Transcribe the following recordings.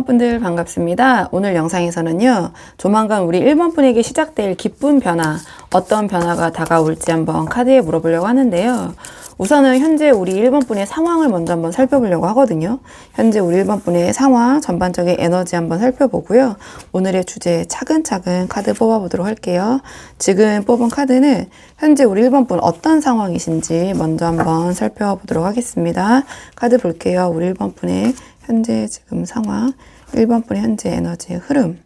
분들 반갑습니다. 오늘 영상에서는요, 조만간 우리 1번 분에게 시작될 기쁜 변화, 어떤 변화가 다가올지 한번 카드에 물어보려고 하는데요. 우선은 현재 우리 1번 분의 상황을 먼저 한번 살펴보려고 하거든요. 현재 우리 1번 분의 상황, 전반적인 에너지 한번 살펴보고요. 오늘의 주제 차근차근 카드 뽑아보도록 할게요. 지금 뽑은 카드는 현재 우리 1번 분 어떤 상황이신지 먼저 한번 살펴보도록 하겠습니다. 카드 볼게요. 우리 1번 분의 현재 지금 상황, 1번 분의 현재 에너지의 흐름.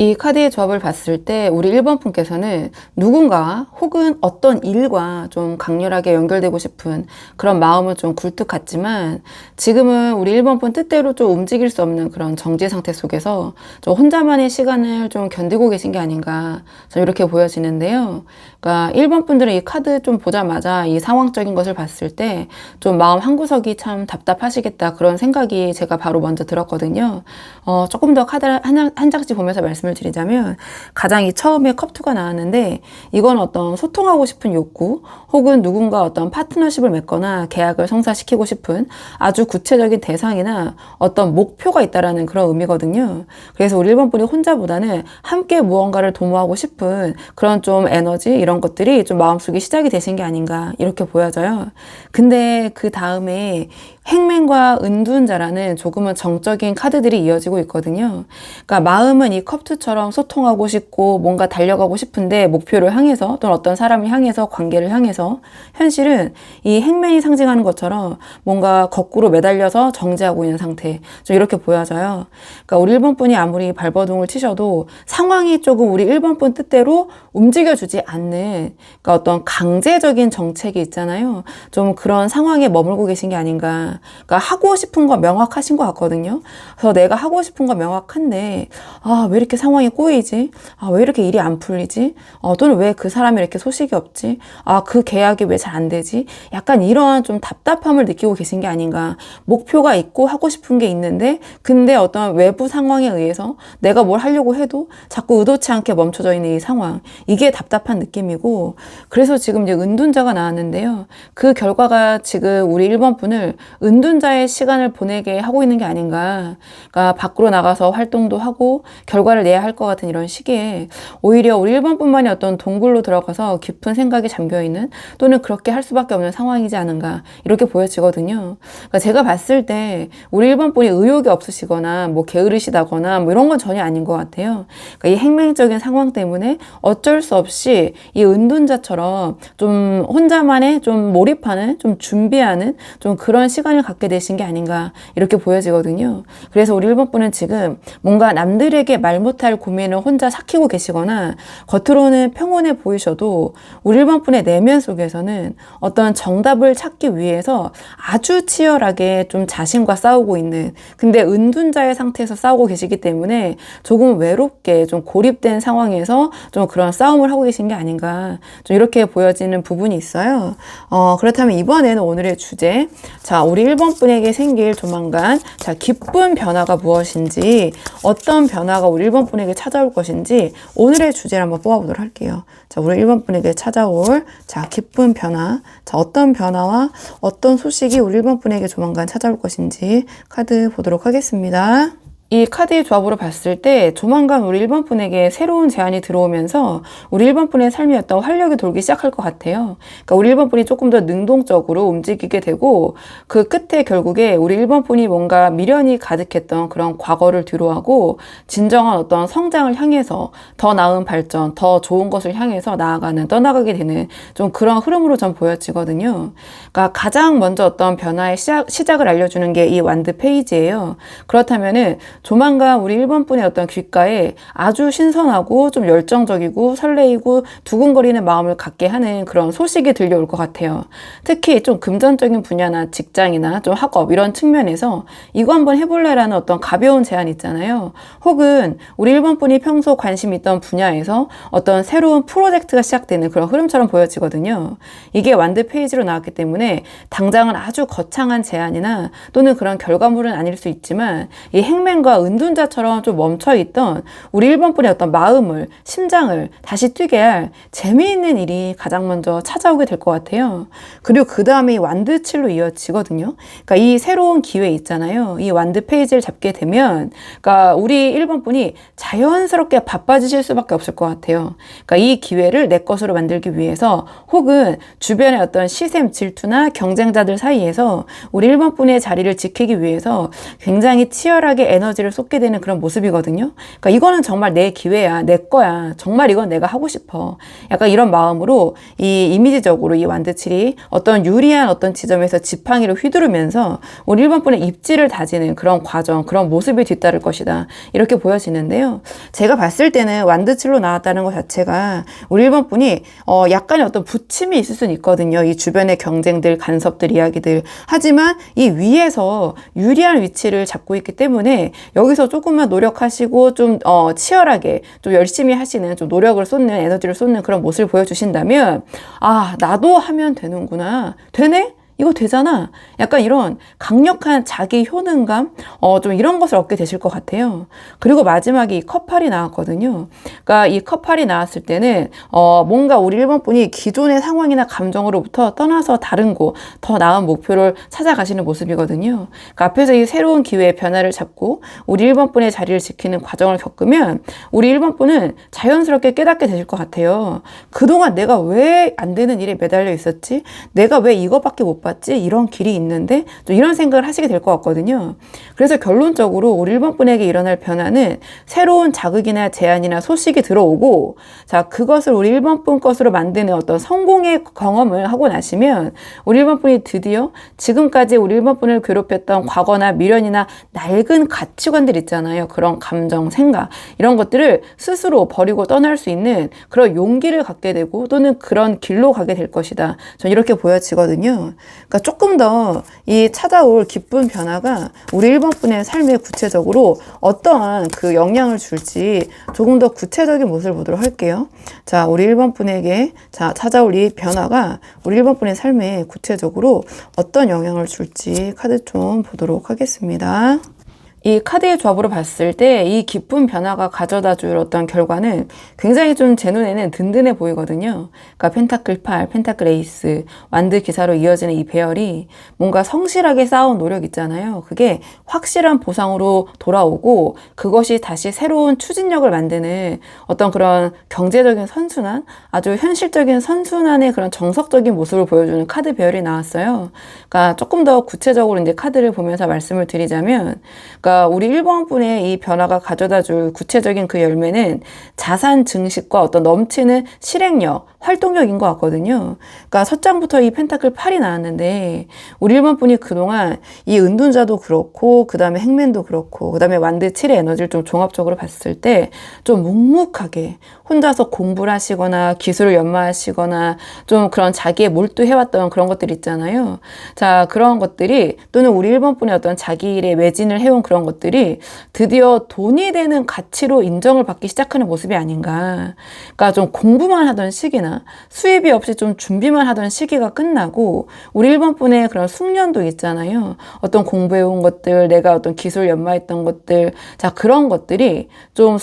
이 카드의 조합을 봤을 때 우리 1번 분께서는 누군가 혹은 어떤 일과 좀 강렬하게 연결되고 싶은 그런 마음은 좀 굴뚝 같지만 지금은 우리 1번 분 뜻대로 좀 움직일 수 없는 그런 정지 상태 속에서 좀 혼자만의 시간을 좀 견디고 계신 게 아닌가 좀 이렇게 보여지는데요. 그러니까 1번 분들은 이 카드 좀 보자마자 이 상황적인 것을 봤을 때 좀 마음 한구석이 참 답답하시겠다 그런 생각이 제가 바로 먼저 들었거든요. 조금 더 카드 한 장씩 보면서 말씀을 드리자면 가장 이 처음에 컵2가 나왔는데 이건 어떤 소통하고 싶은 욕구 혹은 누군가 어떤 파트너십을 맺거나 계약을 성사시키고 싶은 아주 구체적인 대상이나 어떤 목표가 있다라는 그런 의미거든요. 그래서 우리 1번 분이 혼자보다는 함께 무언가를 도모하고 싶은 그런 좀 에너지 이런 것들이 좀 마음속에 시작이 되신 게 아닌가 이렇게 보여져요. 근데 그 다음에 행맨과 은둔자라는 조금은 정적인 카드들이 이어지고 있거든요. 그러니까 마음은 이 컵2처럼 소통하고 싶고 뭔가 달려가고 싶은데 목표를 향해서 또는 어떤 사람을 향해서 관계를 향해서 현실은 이 행맨이 상징하는 것처럼 뭔가 거꾸로 매달려서 정지하고 있는 상태 좀 이렇게 보여져요. 그러니까 우리 1번 분이 아무리 발버둥을 치셔도 상황이 조금 우리 1번 분 뜻대로 움직여주지 않는 그러니까 어떤 강제적인 정책이 있잖아요. 좀 그런 상황에 머물고 계신 게 아닌가. 그러니까 하고 싶은 거 명확하신 것 같거든요. 그래서 내가 하고 싶은 거 명확한데 왜 이렇게 상황이 꼬이지? 왜 이렇게 일이 안 풀리지? 또는 왜 그 사람이 이렇게 소식이 없지? 그 계약이 왜 잘 안 되지? 약간 이러한 좀 답답함을 느끼고 계신 게 아닌가. 목표가 있고 하고 싶은 게 있는데 근데 어떤 외부 상황에 의해서 내가 뭘 하려고 해도 자꾸 의도치 않게 멈춰져 있는 이 상황. 이게 답답한 느낌이고 그래서 지금 이제 은둔자가 나왔는데요. 그 결과가 지금 우리 1번 분을 은둔자의 시간을 보내게 하고 있는 게 아닌가. 그러니까 밖으로 나가서 활동도 하고 결과를 내야 할 것 같은 이런 시기에 오히려 우리 1번 뿐만이 어떤 동굴로 들어가서 깊은 생각에 잠겨있는 또는 그렇게 할 수밖에 없는 상황이지 않은가 이렇게 보여지거든요. 그러니까 제가 봤을 때 우리 1번 분이 의욕이 없으시거나 뭐 게으르시다거나 뭐 이런 건 전혀 아닌 것 같아요. 그러니까 이 행맹적인 상황 때문에 어쩔 수 없이 이 은둔자처럼 좀 혼자만의 좀 몰입하는 좀 준비하는 좀 그런 시간을 갖게 되신 게 아닌가 이렇게 보여지거든요. 그래서 우리 1번 분은 지금 뭔가 남들에게 말 못할 고민을 혼자 삭히고 계시거나 겉으로는 평온해 보이셔도 우리 1번 분의 내면 속에서는 어떤 정답을 찾기 위해서 아주 치열하게 좀 자신과 싸우고 있는 근데 은둔자의 상태에서 싸우고 계시기 때문에 조금 외롭게 좀 고립된 상황에서 좀 그런 싸움을 하고 계신 게 아닌가 좀 이렇게 보여지는 부분이 있어요. 그렇다면 이번에는 오늘의 주제 자, 우리 1번 분에게 생길 조만간 자, 기쁜 변화가 무엇인지 어떤 변화가 우리 1번 분에게 찾아올 것인지 오늘의 주제를 한번 뽑아보도록 할게요. 자, 우리 1번 분에게 찾아올 자, 기쁜 변화 자, 어떤 변화와 어떤 소식이 우리 1번 분에게 조만간 찾아올 것인지 카드 보도록 하겠습니다. 이 카드의 조합으로 봤을 때 조만간 우리 1번 분에게 새로운 제안이 들어오면서 우리 1번 분의 삶이 어떤 활력이 돌기 시작할 것 같아요. 그러니까 우리 1번 분이 조금 더 능동적으로 움직이게 되고 그 끝에 결국에 우리 1번 분이 뭔가 미련이 가득했던 그런 과거를 뒤로하고 진정한 어떤 성장을 향해서 더 나은 발전, 더 좋은 것을 향해서 떠나가게 되는 좀 그런 흐름으로 전 보여지거든요. 그러니까 가장 먼저 어떤 변화의 시작을 알려주는 게 이 완드 페이지예요. 그렇다면은 조만간 우리 1번 분의 어떤 귓가에 아주 신선하고 좀 열정적이고 설레이고 두근거리는 마음을 갖게 하는 그런 소식이 들려올 것 같아요. 특히 좀 금전적인 분야나 직장이나 좀 학업 이런 측면에서 이거 한번 해볼래라는 어떤 가벼운 제안 있잖아요. 혹은 우리 1번 분이 평소 관심 있던 분야에서 어떤 새로운 프로젝트가 시작되는 그런 흐름처럼 보여지거든요. 이게 완드 페이지로 나왔기 때문에 당장은 아주 거창한 제안이나 또는 그런 결과물은 아닐 수 있지만 이 행맨과 뭔가 은둔자처럼 좀 멈춰있던 우리 1번 분의 어떤 마음을, 심장을 다시 뛰게 할 재미있는 일이 가장 먼저 찾아오게 될 것 같아요. 그리고 그 다음에 이 완드칠로 이어지거든요. 그러니까 이 새로운 기회 있잖아요. 이 완드 페이지를 잡게 되면, 그러니까 우리 1번 분이 자연스럽게 바빠지실 수밖에 없을 것 같아요. 그러니까 이 기회를 내 것으로 만들기 위해서, 혹은 주변의 어떤 시샘, 질투나 경쟁자들 사이에서 우리 1번 분의 자리를 지키기 위해서 굉장히 치열하게 에너지를 쏟게 되는 그런 모습이거든요. 그러니까 이거는 정말 내 기회야, 내 거야, 정말 이건 내가 하고 싶어, 약간 이런 마음으로 이 이미지적으로 이 완드칠이 어떤 유리한 어떤 지점에서 지팡이를 휘두르면서 우리 1번 분의 입지를 다지는 그런 과정, 그런 모습이 뒤따를 것이다, 이렇게 보여지는데요. 제가 봤을 때는 완드칠로 나왔다는 것 자체가 우리 1번 분이 약간의 어떤 부침이 있을 수는 있거든요. 이 주변의 경쟁들, 간섭들, 이야기들. 하지만 이 위에서 유리한 위치를 잡고 있기 때문에 여기서 조금만 노력하시고 좀 치열하게 좀 열심히 하시는, 좀 노력을 쏟는, 에너지를 쏟는 그런 모습을 보여주신다면, 아, 나도 하면 되는구나, 되네? 이거 되잖아. 약간 이런 강력한 자기 효능감, 좀 이런 것을 얻게 되실 것 같아요. 그리고 마지막에 이 컵팔이 나왔거든요. 그러니까 이 컵팔이 나왔을 때는, 뭔가 우리 1번 분이 기존의 상황이나 감정으로부터 떠나서 다른 곳, 더 나은 목표를 찾아가시는 모습이거든요. 그러니까 앞에서 이 새로운 기회의 변화를 잡고 우리 1번 분의 자리를 지키는 과정을 겪으면 우리 1번 분은 자연스럽게 깨닫게 되실 것 같아요. 그동안 내가 왜 안 되는 일에 매달려 있었지? 내가 왜 이것밖에 못 봤지? 이런 길이 있는데, 또 이런 생각을 하시게 될 것 같거든요. 그래서 결론적으로 우리 1번 분에게 일어날 변화는 새로운 자극이나 제안이나 소식이 들어오고, 자, 그것을 우리 1번 분 것으로 만드는 어떤 성공의 경험을 하고 나시면 우리 1번 분이 드디어 지금까지 우리 1번 분을 괴롭혔던 과거나 미련이나 낡은 가치관들 있잖아요. 그런 감정, 생각, 이런 것들을 스스로 버리고 떠날 수 있는 그런 용기를 갖게 되고, 또는 그런 길로 가게 될 것이다. 전 이렇게 보여지거든요. 그러니까 조금 더 이 찾아올 기쁜 변화가 우리 1번 분의 삶에 구체적으로 어떠한 그 영향을 줄지 조금 더 구체적인 모습을 보도록 할게요. 자, 우리 1번 분에게 찾아올 이 변화가 우리 1번 분의 삶에 구체적으로 어떤 영향을 줄지 카드 좀 보도록 하겠습니다. 이 카드의 조합으로 봤을 때 이 기쁜 변화가 가져다 줄 어떤 결과는 굉장히 좀 제 눈에는 든든해 보이거든요. 그러니까 펜타클 8, 펜타클 에이스, 완드 기사로 이어지는 이 배열이 뭔가 성실하게 쌓아온 노력 있잖아요. 그게 확실한 보상으로 돌아오고, 그것이 다시 새로운 추진력을 만드는 어떤 그런 경제적인 선순환, 아주 현실적인 선순환의 그런 정석적인 모습을 보여주는 카드 배열이 나왔어요. 그러니까 조금 더 구체적으로 이제 카드를 보면서 말씀을 드리자면, 그러니까 우리 1번 분의 이 변화가 가져다 줄 구체적인 그 열매는 자산 증식과 어떤 넘치는 실행력, 활동력인 것 같거든요. 그러니까 첫 장부터 이 펜타클 8이 나왔는데, 우리 1번 분이 그동안 이 은둔자도 그렇고, 그 다음에 행맨도 그렇고, 그 다음에 완드 7의 에너지를 좀 종합적으로 봤을 때 좀 묵묵하게 혼자서 공부를 하시거나 기술을 연마하시거나 좀 그런 자기에 몰두해왔던 그런 것들 있잖아요. 자, 그런 것들이, 또는 우리 1번 분의 어떤 자기 일에 매진을 해온 그런 것들이 드디어 돈이 되는 가치로 인정을 받기 시작하는 모습이 아닌가. 그러니까 좀 공부만 하던 시기나 수입이 없이 좀 준비만 하던 시기가 끝나고, 우리 1번 분의 그런 숙련도 있잖아요. 어떤 공부해온 것들, 내가 어떤 기술 연마했던 것들, 자, 그런 것들이 좀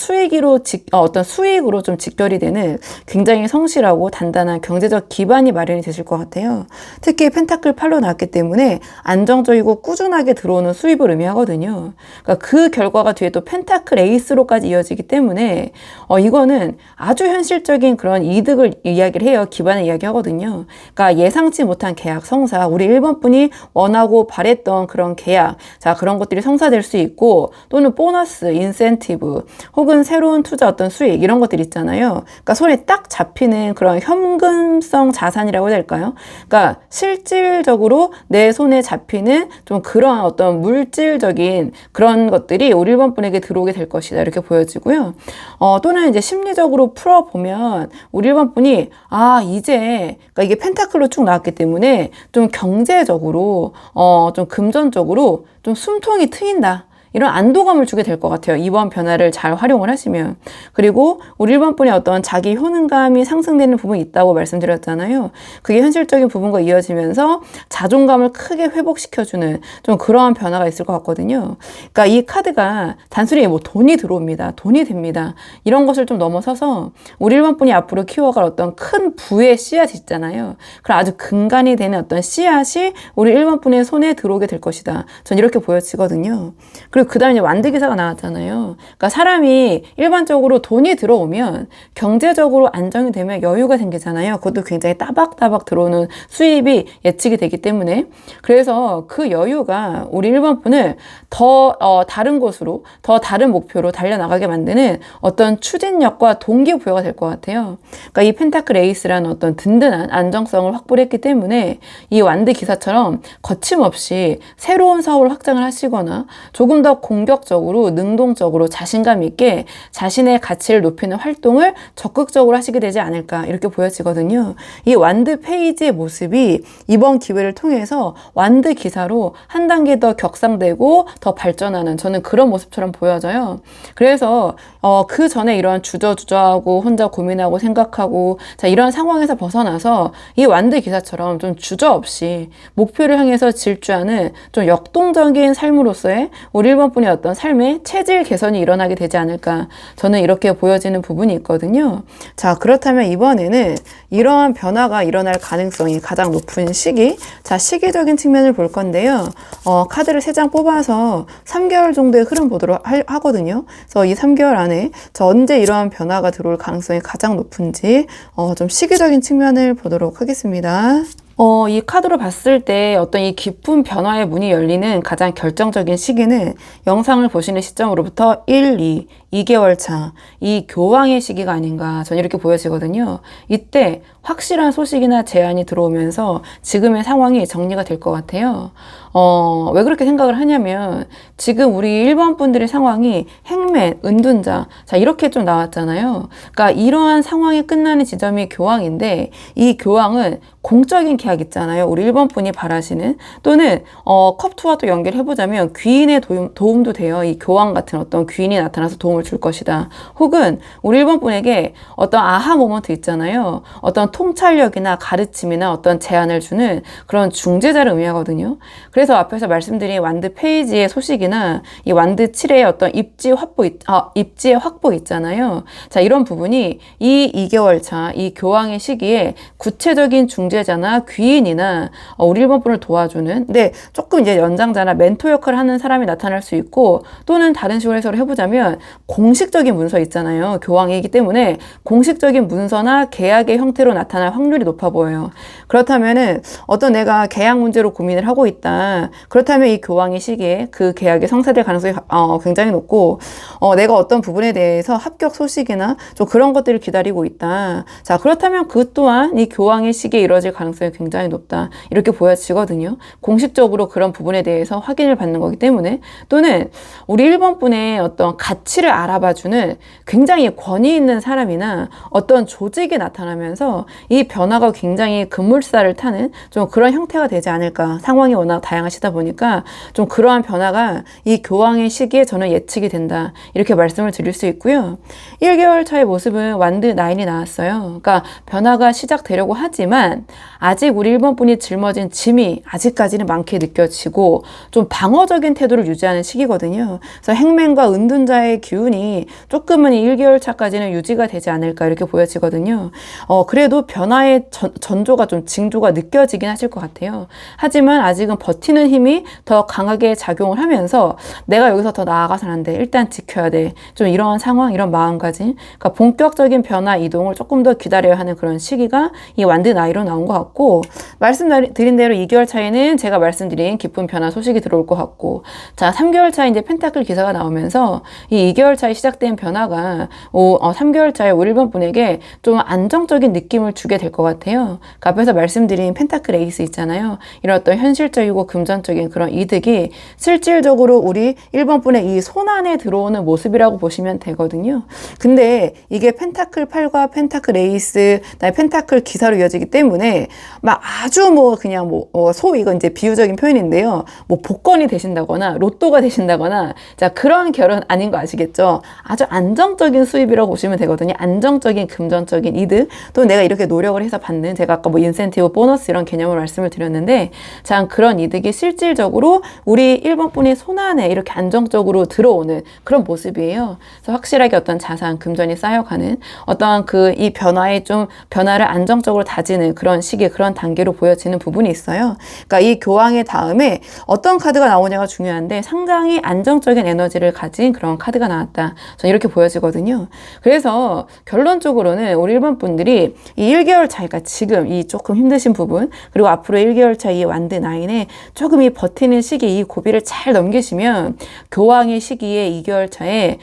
어떤 수익으로 좀 직결이 되는 굉장히 성실하고 단단한 경제적 기반이 마련이 되실 것 같아요. 특히 펜타클 8로 나왔기 때문에 안정적이고 꾸준하게 들어오는 수입을 의미하거든요. 그러니까 그 결과가 뒤에 또 펜타클 에이스로까지 이어지기 때문에 이거는 아주 현실적인 그런 이득을 이야기를 해요. 기반을 이야기하거든요. 그러니까 예상치 못한 계약 성사, 우리 1번 분이 원하고 바랬던 그런 계약, 자, 그런 것들이 성사될 수 있고, 또는 보너스, 인센티브, 혹은 새로운 투자 어떤 수익, 이런 것들 있잖아요. 그러니까 손에 딱 잡히는 그런 현금성 자산이라고 해야 될까요? 그러니까 실질적으로 내 손에 잡히는 좀 그런 어떤 물질적인 그런 것들이 우리 1번 분에게 들어오게 될 것이다, 이렇게 보여지고요. 또는 이제 심리적으로 풀어보면 우리 1번 분이 이제, 그러니까 이게 펜타클로 쭉 나왔기 때문에 좀 경제적으로 좀 금전적으로 좀 숨통이 트인다, 이런 안도감을 주게 될 것 같아요. 이번 변화를 잘 활용을 하시면. 그리고 우리 1번 분의 어떤 자기 효능감이 상승되는 부분이 있다고 말씀드렸잖아요. 그게 현실적인 부분과 이어지면서 자존감을 크게 회복시켜주는 좀 그러한 변화가 있을 것 같거든요. 그러니까 이 카드가 단순히 뭐 돈이 들어옵니다. 돈이 됩니다. 이런 것을 좀 넘어서서 우리 1번 분이 앞으로 키워갈 어떤 큰 부의 씨앗이 있잖아요. 그런 아주 근간이 되는 어떤 씨앗이 우리 1번 분의 손에 들어오게 될 것이다. 전 이렇게 보여지거든요. 그리고 그 다음에 이제 완득기사가 나왔잖아요. 그러니까 사람이 일반적으로 돈이 들어오면 경제적으로 안정이 되면 여유가 생기잖아요. 그것도 굉장히 따박따박 들어오는 수입이 예측이 되기 때문에 그래서 그 여유가 우리 1번 분을 더 다른 곳으로 더 다른 목표로 달려나가게 만드는 어떤 추진력과 동기부여가 될 것 같아요. 그러니까 이 펜타클 에이스라는 어떤 든든한 안정성을 확보를 했기 때문에 이 완드 기사처럼 거침없이 새로운 사업을 확장을 하시거나 조금 더 공격적으로 능동적으로 자신감 있게 자신의 가치를 높이는 활동을 적극적으로 하시게 되지 않을까 이렇게 보여지거든요. 이 완드 페이지의 모습이 이번 기회를 통해서 완드 기사로 한 단계 더 격상되고 더 발전하는 저는 그런 모습처럼 보여져요. 그래서 그 전에 이런 주저주저하고 혼자 고민하고 생각하고 자 이런 상황에서 벗어나서 이 완드 기사처럼 좀 주저없이 목표를 향해서 질주하는 좀 역동적인 삶으로서의 우리 1번 분의 어떤 삶의 체질 개선이 일어나게 되지 않을까 저는 이렇게 보여지는 부분이 있거든요. 자 그렇다면 이번에는 이러한 변화가 일어날 가능성이 가장 높은 시기 자 시기적인 측면을 볼 건데요. 카드를 3장 뽑아서 3개월 정도의 흐름 보도록 하거든요. 그래서 이 3개월 안에 언제 이러한 변화가 들어올 가능성이 가장 높은지 좀 시기적인 측면을 보도록 하겠습니다. 이 카드로 봤을 때 어떤 이 깊은 변화의 문이 열리는 가장 결정적인 시기는 영상을 보시는 시점으로부터 2개월 차, 이 교황의 시기가 아닌가 저는 이렇게 보여지거든요. 이때 확실한 소식이나 제안이 들어오면서 지금의 상황이 정리가 될 것 같아요. 왜 그렇게 생각을 하냐면 지금 우리 1번 분들의 상황이 행맨, 은둔자 자 이렇게 좀 나왔잖아요. 그러니까 이러한 상황이 끝나는 지점이 교황인데 이 교황은 공적인 계약 있잖아요. 우리 1번 분이 바라시는 또는 컵2와 또 연결해보자면 귀인의 도움도 돼요. 이 교황 같은 어떤 귀인이 나타나서 도움을 줄 것이다. 혹은 우리 1번 분에게 어떤 아하 모먼트 있잖아요. 어떤 통찰력이나 가르침이나 어떤 제안을 주는 그런 중재자를 의미하거든요. 그래서 앞에서 말씀드린 완드 페이지의 소식이나 이 완드 7의 어떤 입지의 확보 있잖아요. 자, 이런 부분이 이 2개월 차, 이 교황의 시기에 구체적인 중재자나 귀인이나 우리 1번 분을 도와주는 근데 조금 이제 연장자나 멘토 역할을 하는 사람이 나타날 수 있고 또는 다른 식으로 해석을 해보자면 공식적인 문서 있잖아요. 교황이기 때문에 공식적인 문서나 계약의 형태로 나타날 확률이 높아 보여요. 그렇다면은 어떤 내가 계약 문제로 고민을 하고 있다. 그렇다면 이 교황의 시기에 그 계약이 성사될 가능성이 굉장히 높고 내가 어떤 부분에 대해서 합격 소식이나 좀 그런 것들을 기다리고 있다. 자, 그렇다면 그 또한 이 교황의 시기에 이루어질 가능성이 굉장히 높다. 이렇게 보여지거든요. 공식적으로 그런 부분에 대해서 확인을 받는 거기 때문에 또는 우리 1번 분의 어떤 가치를 알아봐주는 굉장히 권위 있는 사람이나 어떤 조직이 나타나면서 이 변화가 굉장히 급물살을 타는 좀 그런 형태가 되지 않을까. 상황이 워낙 다양하시다 보니까 좀 그러한 변화가 이 교황의 시기에 저는 예측이 된다. 이렇게 말씀을 드릴 수 있고요. 1개월 차의 모습은 완드 9이 나왔어요. 그러니까 변화가 시작되려고 하지만 아직 우리 1번 분이 짊어진 짐이 아직까지는 많게 느껴지고 좀 방어적인 태도를 유지하는 시기거든요. 그래서 행맨과 은둔자의 기운이 조금은 1개월 차까지는 유지가 되지 않을까 이렇게 보여지거든요. 그래도 변화의 전조가 좀 징조가 느껴지긴 하실 것 같아요. 하지만 아직은 버티는 힘이 더 강하게 작용을 하면서 내가 여기서 더 나아가서는 안 돼. 일단 지켜야 돼. 좀 이런 상황, 이런 마음가짐. 그러니까 본격적인 변화 이동을 조금 더 기다려야 하는 그런 시기가 이 완드 나이로 나온 것 같고 말씀드린 대로 2개월 차에는 제가 말씀드린 깊은 변화 소식이 들어올 것 같고 자 3개월 차에 이제 펜타클 기사가 나오면서 이 2개월 차에 시작된 변화가 3개월 차에 우리 1번 분에게 좀 안정적인 느낌을 주게 될 것 같아요. 그 앞에서 말씀드린 펜타클 에이스 있잖아요. 이런 어떤 현실적이고 금전적인 그런 이득이 실질적으로 우리 1번 분의 이 손안에 들어오는 모습이라고 보시면 되거든요. 근데 이게 펜타클 8과 펜타클 에이스, 펜타클 기사로 이어지기 때문에 막 내가 아주 그냥 이건 이제 비유적인 표현인데요. 복권이 되신다거나 로또가 되신다거나 자, 그런 결혼 아닌 거 아시겠죠? 아주 안정적인 수입이라고 보시면 되거든요. 안정적인 금전적인 이득, 또 내가 이렇게 노력을 해서 받는, 제가 아까 인센티브, 보너스 이런 개념으로 말씀을 드렸는데, 자, 그런 이득이 실질적으로 우리 1번 분이 손안에 이렇게 안정적으로 들어오는 그런 모습이에요. 그래서 확실하게 어떤 자산, 금전이 쌓여가는 어떤 이 변화를 안정적으로 다지는 그런 시기, 그런 단계로 보여지는 부분이 있어요. 그러니까 이 교황의 다음에 어떤 카드가 나오냐가 중요한데, 상당히 안정적인 에너지를 가진 그런 카드가 나왔다. 저는 이렇게 보여지거든요. 그래서 결론적으로는 우리 1번 분들이 이 1개월 차이가 지금 이 조금 힘드신 부분, 그리고 앞으로 1개월 차 이 완드 9에 조금 이 버티는 시기, 이 고비를 잘 넘기시면 교황의 시기에 2개월 차에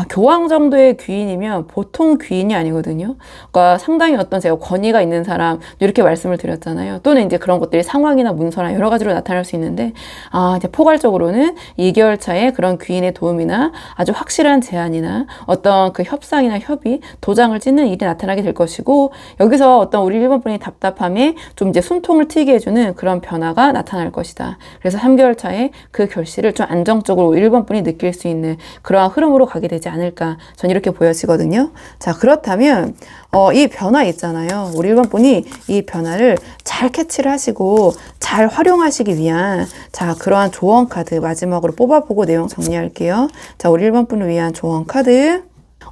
교황 정도의 귀인이면 보통 귀인이 아니거든요. 그러니까 상당히 어떤 제가 권위가 있는 사람, 이렇게 말씀을 드렸잖아요. 또는 이제 그런 것들이 상황이나 문서나 여러 가지로 나타날 수 있는데, 이제 포괄적으로는 2개월 차에 그런 귀인의 도움이나 아주 확실한 제안이나 어떤 그 협상이나 협의, 도장을 찍는 일이 나타나게 될 것이고, 여기서 어떤 우리 1번 분이 답답함에 좀 이제 숨통을 트이게 해주는 그런 변화가 나타날 것이다. 그래서 3개월 차에 그 결실을 좀 안정적으로 1번 분이 느낄 수 있는 그러한 흐름으로 가게 되지 않을까, 전 이렇게 보여지거든요. 자, 그렇다면 이 변화 있잖아요. 우리 1번 분이 이 변화를 잘 캐치를 하시고 잘 활용하시기 위한 그러한 조언 카드 마지막으로 뽑아보고 내용 정리할게요. 자, 우리 1번 분을 위한 조언 카드.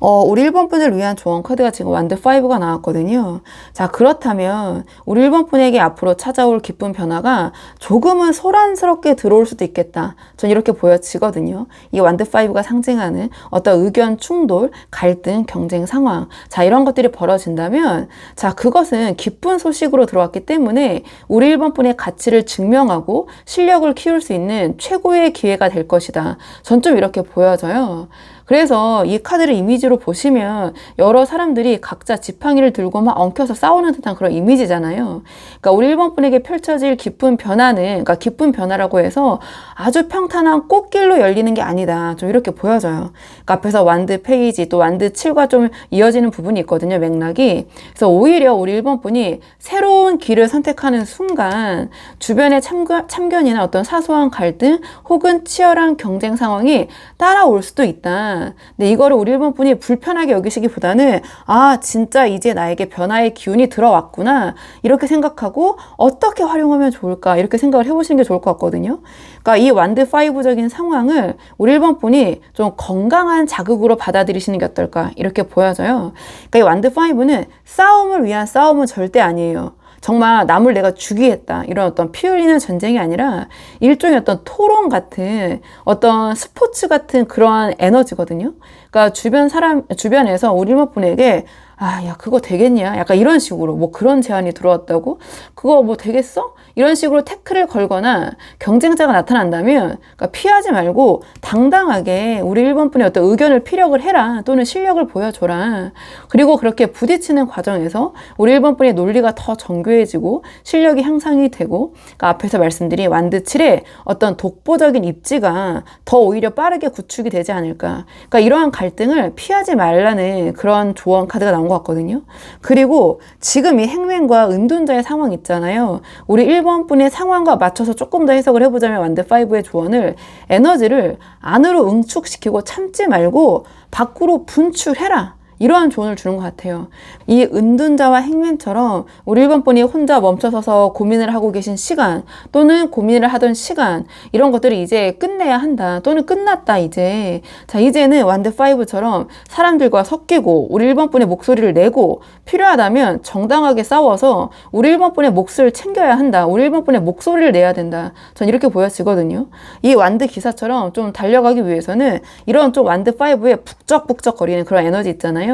우리 1번 분을 위한 조언 카드가 지금 완드 5가 나왔거든요. 자, 그렇다면 우리 1번 분에게 앞으로 찾아올 기쁜 변화가 조금은 소란스럽게 들어올 수도 있겠다. 전 이렇게 보여지거든요. 이 완드 5가 상징하는 어떤 의견 충돌, 갈등, 경쟁 상황, 자, 이런 것들이 벌어진다면, 자, 그것은 기쁜 소식으로 들어왔기 때문에 우리 1번 분의 가치를 증명하고 실력을 키울 수 있는 최고의 기회가 될 것이다. 전 좀 이렇게 보여져요. 그래서 이 카드를 이미지로 보시면 여러 사람들이 각자 지팡이를 들고 막 엉켜서 싸우는 듯한 그런 이미지잖아요. 그러니까 우리 1번 분에게 펼쳐질 기쁜 변화는, 그러니까 기쁜 변화라고 해서 아주 평탄한 꽃길로 열리는 게 아니다. 좀 이렇게 보여져요. 그러니까 앞에서 완드 페이지, 또 완드 7과 좀 이어지는 부분이 있거든요, 맥락이. 그래서 오히려 우리 1번 분이 새로운 길을 선택하는 순간 주변의 참견이나 어떤 사소한 갈등 혹은 치열한 경쟁 상황이 따라올 수도 있다. 근데 이거를 우리 1번 분이 불편하게 여기시기보다는 진짜 이제 나에게 변화의 기운이 들어왔구나, 이렇게 생각하고 어떻게 활용하면 좋을까, 이렇게 생각을 해보시는 게 좋을 것 같거든요. 그러니까 이 완드 5적인 상황을 우리 1번 분이 좀 건강한 자극으로 받아들이시는 게 어떨까, 이렇게 보여져요. 그러니까 이 완드 5는 싸움을 위한 싸움은 절대 아니에요. 정말 남을 내가 주기했다, 이런 어떤 피 흘리는 전쟁이 아니라 일종의 어떤 토론 같은 어떤 스포츠 같은 그러한 에너지거든요. 그러니까 주변에서 우리 1번 분에게 야, 그거 되겠냐? 약간 이런 식으로 그런 제안이 들어왔다고? 그거 되겠어? 이런 식으로 태클을 걸거나 경쟁자가 나타난다면, 그러니까 피하지 말고 당당하게 우리 1번 분의 어떤 의견을 피력을 해라, 또는 실력을 보여줘라. 그리고 그렇게 부딪히는 과정에서 우리 1번 분의 논리가 더 정교해지고 실력이 향상이 되고, 그러니까 앞에서 말씀드린 완드 7의 어떤 독보적인 입지가 더 오히려 빠르게 구축이 되지 않을까. 그러니까 이러한 갈등을 피하지 말라는 그런 조언 카드가 나온 것 같거든요. 그리고 지금 이 행맨과 은둔자의 상황 있잖아요. 우리 1번 분의 상황과 맞춰서 조금 더 해석을 해보자면 완드 5의 조언을, 에너지를 안으로 응축시키고 참지 말고 밖으로 분출해라, 이러한 조언을 주는 것 같아요. 이 은둔자와 행맨처럼 우리 1번 분이 혼자 멈춰서서 고민을 하고 계신 시간, 또는 고민을 하던 시간, 이런 것들을 이제 끝내야 한다, 또는 끝났다 이제. 자, 이제는 완드 5처럼 사람들과 섞이고 우리 1번 분의 목소리를 내고, 필요하다면 정당하게 싸워서 우리 1번 분의 몫을 챙겨야 한다, 우리 1번 분의 목소리를 내야 된다. 전 이렇게 보여지거든요. 이 완드 기사처럼 좀 달려가기 위해서는 이런 좀 완드 5에 북적북적 거리는 그런 에너지 있잖아요.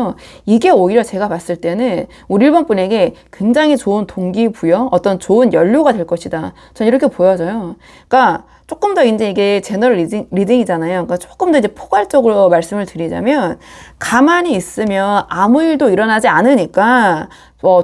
이게 오히려 제가 봤을 때는 우리 1번 분에게 굉장히 좋은 동기부여, 어떤 좋은 연료가 될 것이다. 전 이렇게 보여져요. 그러니까 조금 더 이제 이게 제너럴 리딩이잖아요. 그러니까 조금 더 이제 포괄적으로 말씀을 드리자면, 가만히 있으면 아무 일도 일어나지 않으니까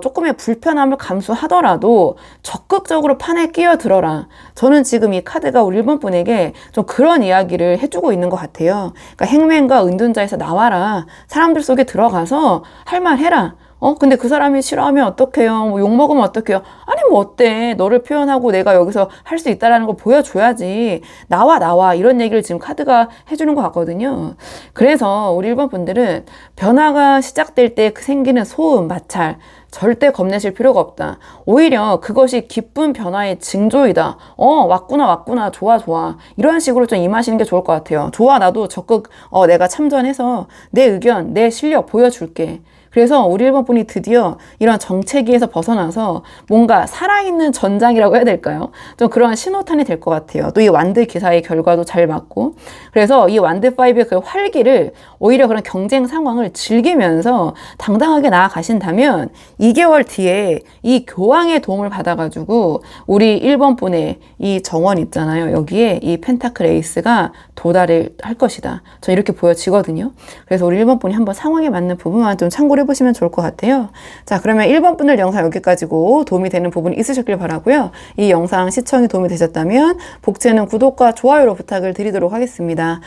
조금의 불편함을 감수하더라도 적극적으로 판에 끼어들어라. 저는 지금 이 카드가 우리 1번 분에게 좀 그런 이야기를 해주고 있는 것 같아요. 그러니까 행맨과 은둔자에서 나와라. 사람들 속에 들어가서 할 말 해라. 근데 그 사람이 싫어하면 어떡해요? 뭐 욕먹으면 어떡해요? 아니, 뭐 어때? 너를 표현하고 내가 여기서 할 수 있다라는 걸 보여줘야지. 나와. 이런 얘기를 지금 카드가 해주는 것 같거든요. 그래서 우리 1번 분들은 변화가 시작될 때 그 생기는 소음, 마찰, 절대 겁내실 필요가 없다. 오히려 그것이 기쁜 변화의 징조이다. 왔구나. 좋아. 이런 식으로 좀 임하시는 게 좋을 것 같아요. 좋아, 나도 적극, 내가 참전해서 내 의견, 내 실력 보여줄게. 그래서 우리 1번 분이 드디어 이런 정체기에서 벗어나서 뭔가 살아있는 전장이라고 해야 될까요? 좀 그런 신호탄이 될 것 같아요. 또 이 완드 기사의 결과도 잘 맞고. 그래서 이 완드5의 그 활기를 오히려 그런 경쟁 상황을 즐기면서 당당하게 나아가신다면 2개월 뒤에 이 교황의 도움을 받아가지고 우리 1번 분의 이 정원 있잖아요. 여기에 이 펜타클 에이스가 도달을 할 것이다. 저 이렇게 보여지거든요. 그래서 우리 1번 분이 한번 상황에 맞는 부분만 좀 참고를 해보시면 좋을 것 같아요. 자, 그러면 1번 분들 영상 여기까지고 도움이 되는 부분이 있으셨길 바라고요. 이 영상 시청이 도움이 되셨다면 복제는 구독과 좋아요로 부탁을 드리도록 하겠습니다.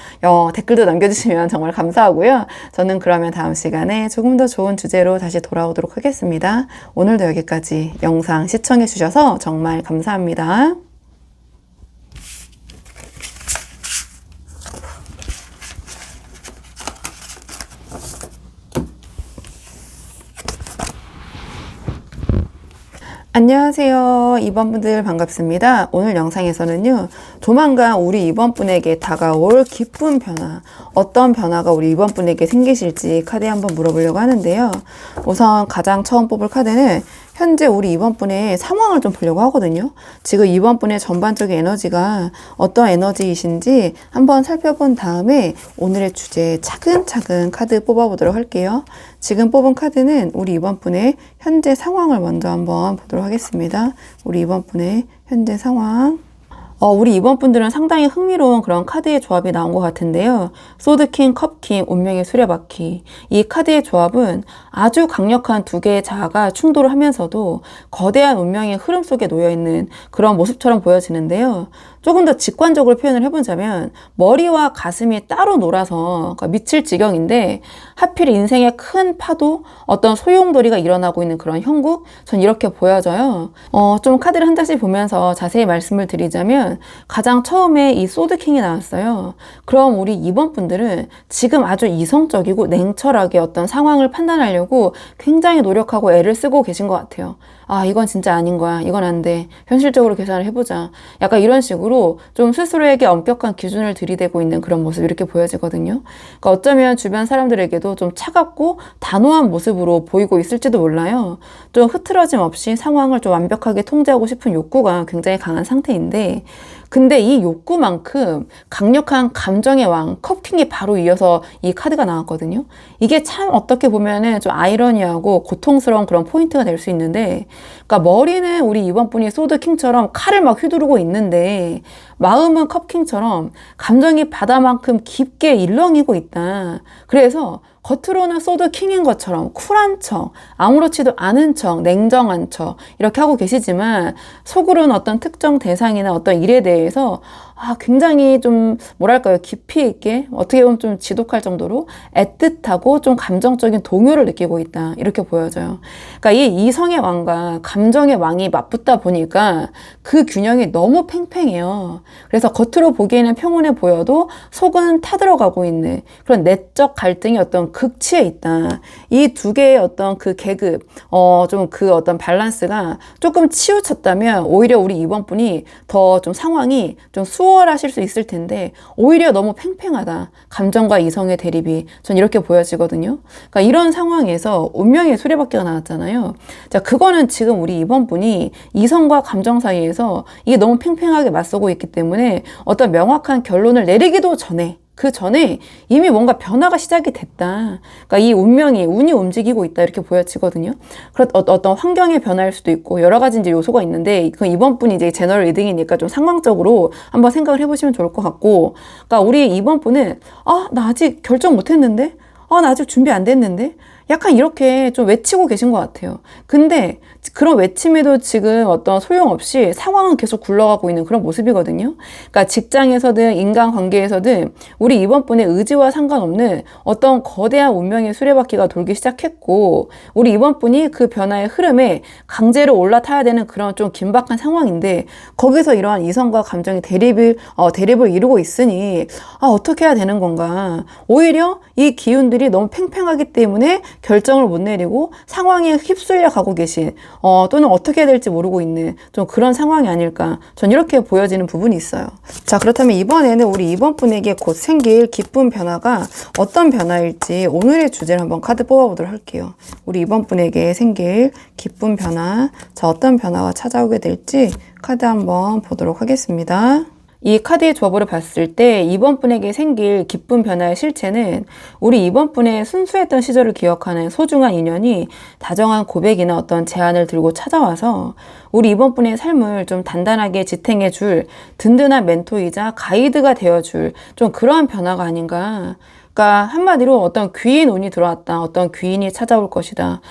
댓글도 남겨주시면 정말 감사하고요. 저는 그러면 다음 시간에 조금 더 좋은 주제로 다시 돌아오도록 하겠습니다. 오늘도 여기까지 영상 시청해 주셔서 정말 감사합니다. 안녕하세요. 2번 분들 반갑습니다. 오늘 영상에서는요, 조만간 우리 2번 분에게 다가올 기쁜 변화, 어떤 변화가 우리 2번 분에게 생기실지 카드에 한번 물어보려고 하는데요. 우선 가장 처음 뽑을 카드는 현재 우리 2번 분의 상황을 좀 보려고 하거든요. 지금 2번 분의 전반적인 에너지가 어떤 에너지이신지 한번 살펴본 다음에 오늘의 주제 차근차근 카드 뽑아보도록 할게요. 지금 뽑은 카드는 우리 2번 분의 현재 상황을 먼저 한번 보도록 하겠습니다. 우리 2번 분의 현재 상황. 우리 2번 분들은 상당히 흥미로운 그런 카드의 조합이 나온 것 같은데요. 소드킹, 컵킹, 운명의 수레바퀴. 이 카드의 조합은 아주 강력한 두 개의 자아가 충돌을 하면서도 거대한 운명의 흐름 속에 놓여있는 그런 모습처럼 보여지는데요. 조금 더 직관적으로 표현을 해보자면 머리와 가슴이 따로 놀아서 미칠 지경인데 하필 인생의 큰 파도, 어떤 소용돌이가 일어나고 있는 그런 형국? 전 이렇게 보여져요. 좀 카드를 한 장씩 보면서 자세히 말씀을 드리자면 가장 처음에 이 소드킹이 나왔어요. 그럼 우리 2번 분들은 지금 아주 이성적이고 냉철하게 어떤 상황을 판단하려고 굉장히 노력하고 애를 쓰고 계신 것 같아요. 이건 진짜 아닌 거야. 이건 안 돼. 현실적으로 계산을 해보자. 약간 이런 식으로 좀 스스로에게 엄격한 기준을 들이대고 있는 그런 모습 이렇게 보여지거든요. 그러니까 어쩌면 주변 사람들에게도 좀 차갑고 단호한 모습으로 보이고 있을지도 몰라요. 좀 흐트러짐 없이 상황을 좀 완벽하게 통제하고 싶은 욕구가 굉장히 강한 상태인데 근데 이 욕구만큼 강력한 감정의 왕, 컵킹이 바로 이어서 이 카드가 나왔거든요. 이게 참 어떻게 보면은 좀 아이러니하고 고통스러운 그런 포인트가 될 수 있는데, 그러니까 머리는 우리 2번 분이 소드킹처럼 칼을 막 휘두르고 있는데, 마음은 컵킹처럼 감정이 바다만큼 깊게 일렁이고 있다. 그래서 겉으로는 소드킹인 것처럼 쿨한 척, 아무렇지도 않은 척, 냉정한 척 이렇게 하고 계시지만 속으로는 어떤 특정 대상이나 어떤 일에 대해서 굉장히 좀 뭐랄까요, 깊이 있게 어떻게 보면 좀 지독할 정도로 애틋하고 좀 감정적인 동요를 느끼고 있다 이렇게 보여져요. 그러니까 이 이성의 왕과 감정의 왕이 맞붙다 보니까 그 균형이 너무 팽팽해요. 그래서 겉으로 보기에는 평온해 보여도 속은 타들어가고 있는 그런 내적 갈등이 어떤 극치에 있다. 이 두 개의 어떤 그 계급, 좀 그 어떤 밸런스가 조금 치우쳤다면 오히려 우리 2번 분이 더 좀 상황이 좀 수월하실 수 있을 텐데 오히려 너무 팽팽하다. 감정과 이성의 대립이 전 이렇게 보여지거든요. 그러니까 이런 상황에서 운명의 수레바퀴가 나왔잖아요. 자, 그거는 지금 우리 2번 분이 이성과 감정 사이에서 이게 너무 팽팽하게 맞서고 있기 때문에 어떤 명확한 결론을 내리기도 전에 그 전에 이미 뭔가 변화가 시작이 됐다. 그러니까 이 운명이, 운이 움직이고 있다 이렇게 보여지거든요. 어떤 환경의 변화일 수도 있고 여러 가지 이제 요소가 있는데 그 이번 분이 이제 제너럴 리딩이니까 좀 상황적으로 한번 생각을 해보시면 좋을 것 같고, 그러니까 우리 이번 분은 나 아직 결정 못했는데, 나 아직 준비 안 됐는데. 약간 이렇게 좀 외치고 계신 것 같아요. 근데 그런 외침에도 지금 어떤 소용없이 상황은 계속 굴러가고 있는 그런 모습이거든요. 그러니까 직장에서든 인간관계에서든 우리 이번 분의 의지와 상관없는 어떤 거대한 운명의 수레바퀴가 돌기 시작했고, 우리 이번 분이 그 변화의 흐름에 강제로 올라타야 되는 그런 좀 긴박한 상황인데, 거기서 이러한 이성과 감정이 대립을 이루고 있으니 어떻게 해야 되는 건가. 오히려 이 기운들이 너무 팽팽하기 때문에 결정을 못 내리고 상황에 휩쓸려 가고 계신 또는 어떻게 해야 될지 모르고 있는 좀 그런 상황이 아닐까, 전 이렇게 보여지는 부분이 있어요. 자, 그렇다면 이번에는 우리 이번 분에게 곧 생길 기쁜 변화가 어떤 변화일지 오늘의 주제를 한번 카드 뽑아보도록 할게요. 우리 이번 분에게 생길 기쁜 변화, 자, 어떤 변화가 찾아오게 될지 카드 한번 보도록 하겠습니다. 이 카드의 조합으로 봤을 때 이번 분에게 생길 기쁜 변화의 실체는 우리 이번 분의 순수했던 시절을 기억하는 소중한 인연이 다정한 고백이나 어떤 제안을 들고 찾아와서 우리 이번 분의 삶을 좀 단단하게 지탱해 줄 든든한 멘토이자 가이드가 되어 줄 좀 그러한 변화가 아닌가. 그러니까 한마디로 어떤 귀인 운이 들어왔다, 어떤 귀인이 찾아올 것이다,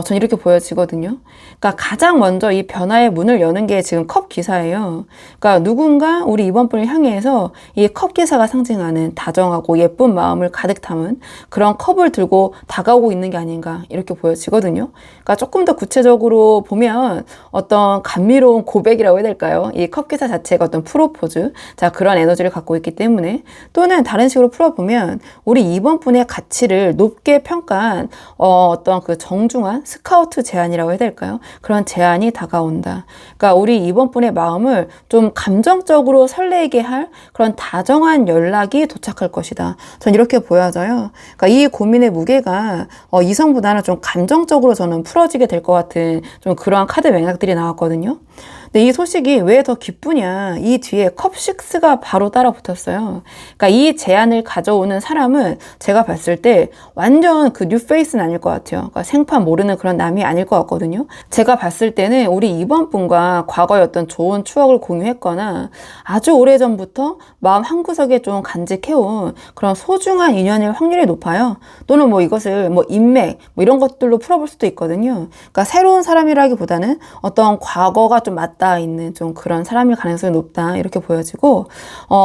전 이렇게 보여지거든요. 그러니까 가장 먼저 이 변화의 문을 여는 게 지금 컵 기사예요. 그러니까 누군가 우리 이번 분을 향해서 이 컵 기사가 상징하는 다정하고 예쁜 마음을 가득 담은 그런 컵을 들고 다가오고 있는 게 아닌가, 이렇게 보여지거든요. 그러니까 조금 더 구체적으로 보면 어떤 감미로운 고백이라고 해야 될까요? 이 컵 기사 자체가 어떤 프로포즈, 자, 그런 에너지를 갖고 있기 때문에, 또는 다른 식으로 풀어보면 우리 이번 분의 가치를 높게 평가한 어떤 그 정중한 스카우트 제안이라고 해야 될까요? 그런 제안이 다가온다. 그러니까 우리 이번 분의 마음을 좀 감정적으로 설레게 할 그런 다정한 연락이 도착할 것이다. 전 이렇게 보여져요. 그러니까 이 고민의 무게가 이성보다는 좀 감정적으로 저는 풀어지게 될 것 같은 좀 그러한 카드 맥락들이 나왔거든요. 근데 이 소식이 왜 더 기쁘냐, 이 뒤에 컵6가 바로 따라 붙었어요. 그러니까 이 제안을 가져오는 사람은 제가 봤을 때 완전 그 뉴페이스는 아닐 것 같아요. 그러니까 생판 모르는 그런 남이 아닐 것 같거든요. 제가 봤을 때는 우리 이번 분과 과거의 어떤 좋은 추억을 공유했거나 아주 오래전부터 마음 한구석에 좀 간직해온 그런 소중한 인연일 확률이 높아요. 또는 뭐 이것을 뭐 인맥 뭐 이런 것들로 풀어볼 수도 있거든요. 그러니까 새로운 사람이라기보다는 어떤 과거가 좀 맞닿아 있는 좀 그런 사람일 가능성이 높다, 이렇게 보여지고,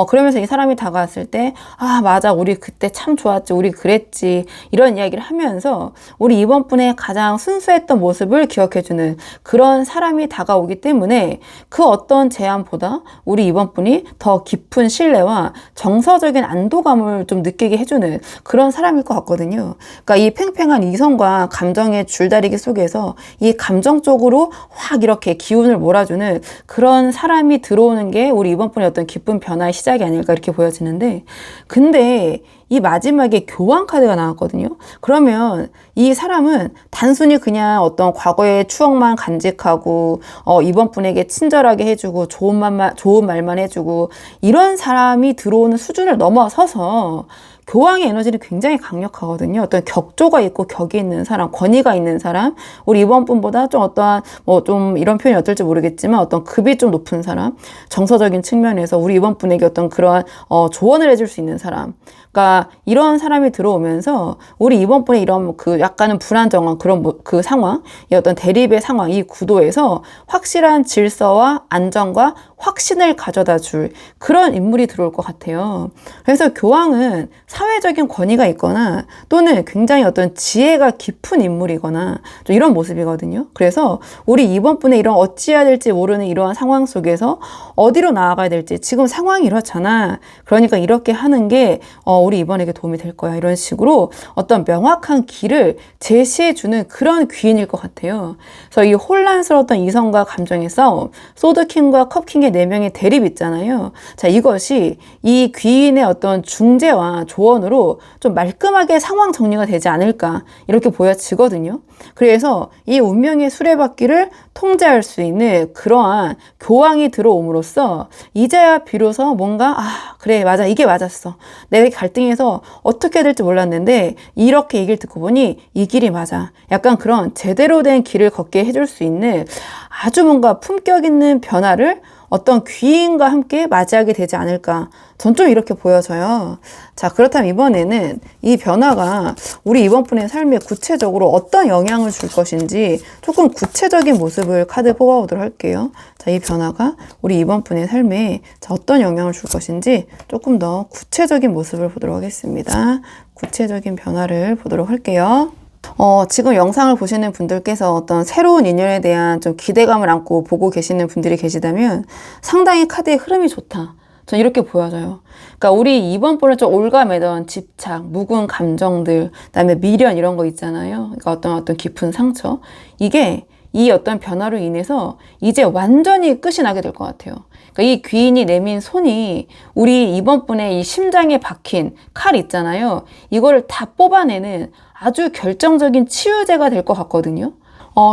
그러면서 이 사람이 다가왔을 때 맞아, 우리 그때 참 좋았지, 우리 그랬지, 이런 이야기를 하면서 우리 이번 분의 가장 순수했던 모습을 기억해주는 그런 사람이 다가오기 때문에 그 어떤 제안보다 우리 이번 분이 더 깊은 신뢰와 정서적인 안도감을 좀 느끼게 해주는 그런 사람일 것 같거든요. 그러니까 이 팽팽한 이성과 감정의 줄다리기 속에서 이 감정적으로 확 이렇게 기운을 몰아주는 그런 사람이 들어오는 게 우리 이번 분의 어떤 기쁜 변화의 시작이 아닐까, 이렇게 보여지는데, 근데 이 마지막에 교환 카드가 나왔거든요. 그러면 이 사람은 단순히 그냥 어떤 과거의 추억만 간직하고 이번 분에게 친절하게 해주고 좋은 말만 해주고 이런 사람이 들어오는 수준을 넘어서서 교황의 에너지는 굉장히 강력하거든요. 어떤 격조가 있고 격이 있는 사람, 권위가 있는 사람, 우리 이번 분보다 좀 어떠한 좀 이런 표현이 어떨지 모르겠지만 어떤 급이 좀 높은 사람, 정서적인 측면에서 우리 이번 분에게 어떤 그러한 조언을 해줄 수 있는 사람, 그러니까 이런 사람이 들어오면서 우리 이번 분의 이런 그 약간은 불안정한 그런 그 상황, 이 어떤 대립의 상황, 이 구도에서 확실한 질서와 안정과 확신을 가져다 줄 그런 인물이 들어올 것 같아요. 그래서 교황은 사회적인 권위가 있거나 또는 굉장히 어떤 지혜가 깊은 인물이거나 좀 이런 모습이거든요. 그래서 우리 이번 분의 이런 어찌해야 될지 모르는 이러한 상황 속에서 어디로 나아가야 될지, 지금 상황이 이렇잖아, 그러니까 이렇게 하는 게 우리 이번에게 도움이 될 거야, 이런 식으로 어떤 명확한 길을 제시해주는 그런 귀인일 것 같아요. 그래서 이 혼란스러웠던 이성과 감정의 싸움, 소드킹과 컵킹의 네 명의 대립 있잖아요. 자, 이것이 이 귀인의 어떤 중재와 조언으로 좀 말끔하게 상황 정리가 되지 않을까, 이렇게 보여지거든요. 그래서 이 운명의 수레바퀴를 통제할 수 있는 그러한 교황이 들어옴으로써 이제야 비로소 뭔가 그래, 맞아, 이게 맞았어, 내 갈등에서 어떻게 해야 될지 몰랐는데 이렇게 얘기를 듣고 보니 이 길이 맞아, 약간 그런 제대로 된 길을 걷게 해줄 수 있는 아주 뭔가 품격 있는 변화를 어떤 귀인과 함께 맞이하게 되지 않을까. 전 좀 이렇게 보여져요. 자, 그렇다면 이번에는 이 변화가 우리 이번 분의 삶에 구체적으로 어떤 영향을 줄 것인지 조금 구체적인 모습을 카드 뽑아보도록 할게요. 자, 이 변화가 우리 이번 분의 삶에 어떤 영향을 줄 것인지 조금 더 구체적인 모습을 보도록 하겠습니다. 구체적인 변화를 보도록 할게요. 지금 영상을 보시는 분들께서 어떤 새로운 인연에 대한 좀 기대감을 안고 보고 계시는 분들이 계시다면 상당히 카드의 흐름이 좋다. 전 이렇게 보여져요. 그러니까 우리 이번 분을 좀 올가매던 집착, 묵은 감정들, 그다음에 미련 이런 거 있잖아요. 그러니까 어떤 깊은 상처. 이게 이 어떤 변화로 인해서 이제 완전히 끝이 나게 될 것 같아요. 그러니까 이 귀인이 내민 손이 우리 이번 분의 이 심장에 박힌 칼 있잖아요. 이거를 다 뽑아내는 아주 결정적인 치유제가 될 것 같거든요.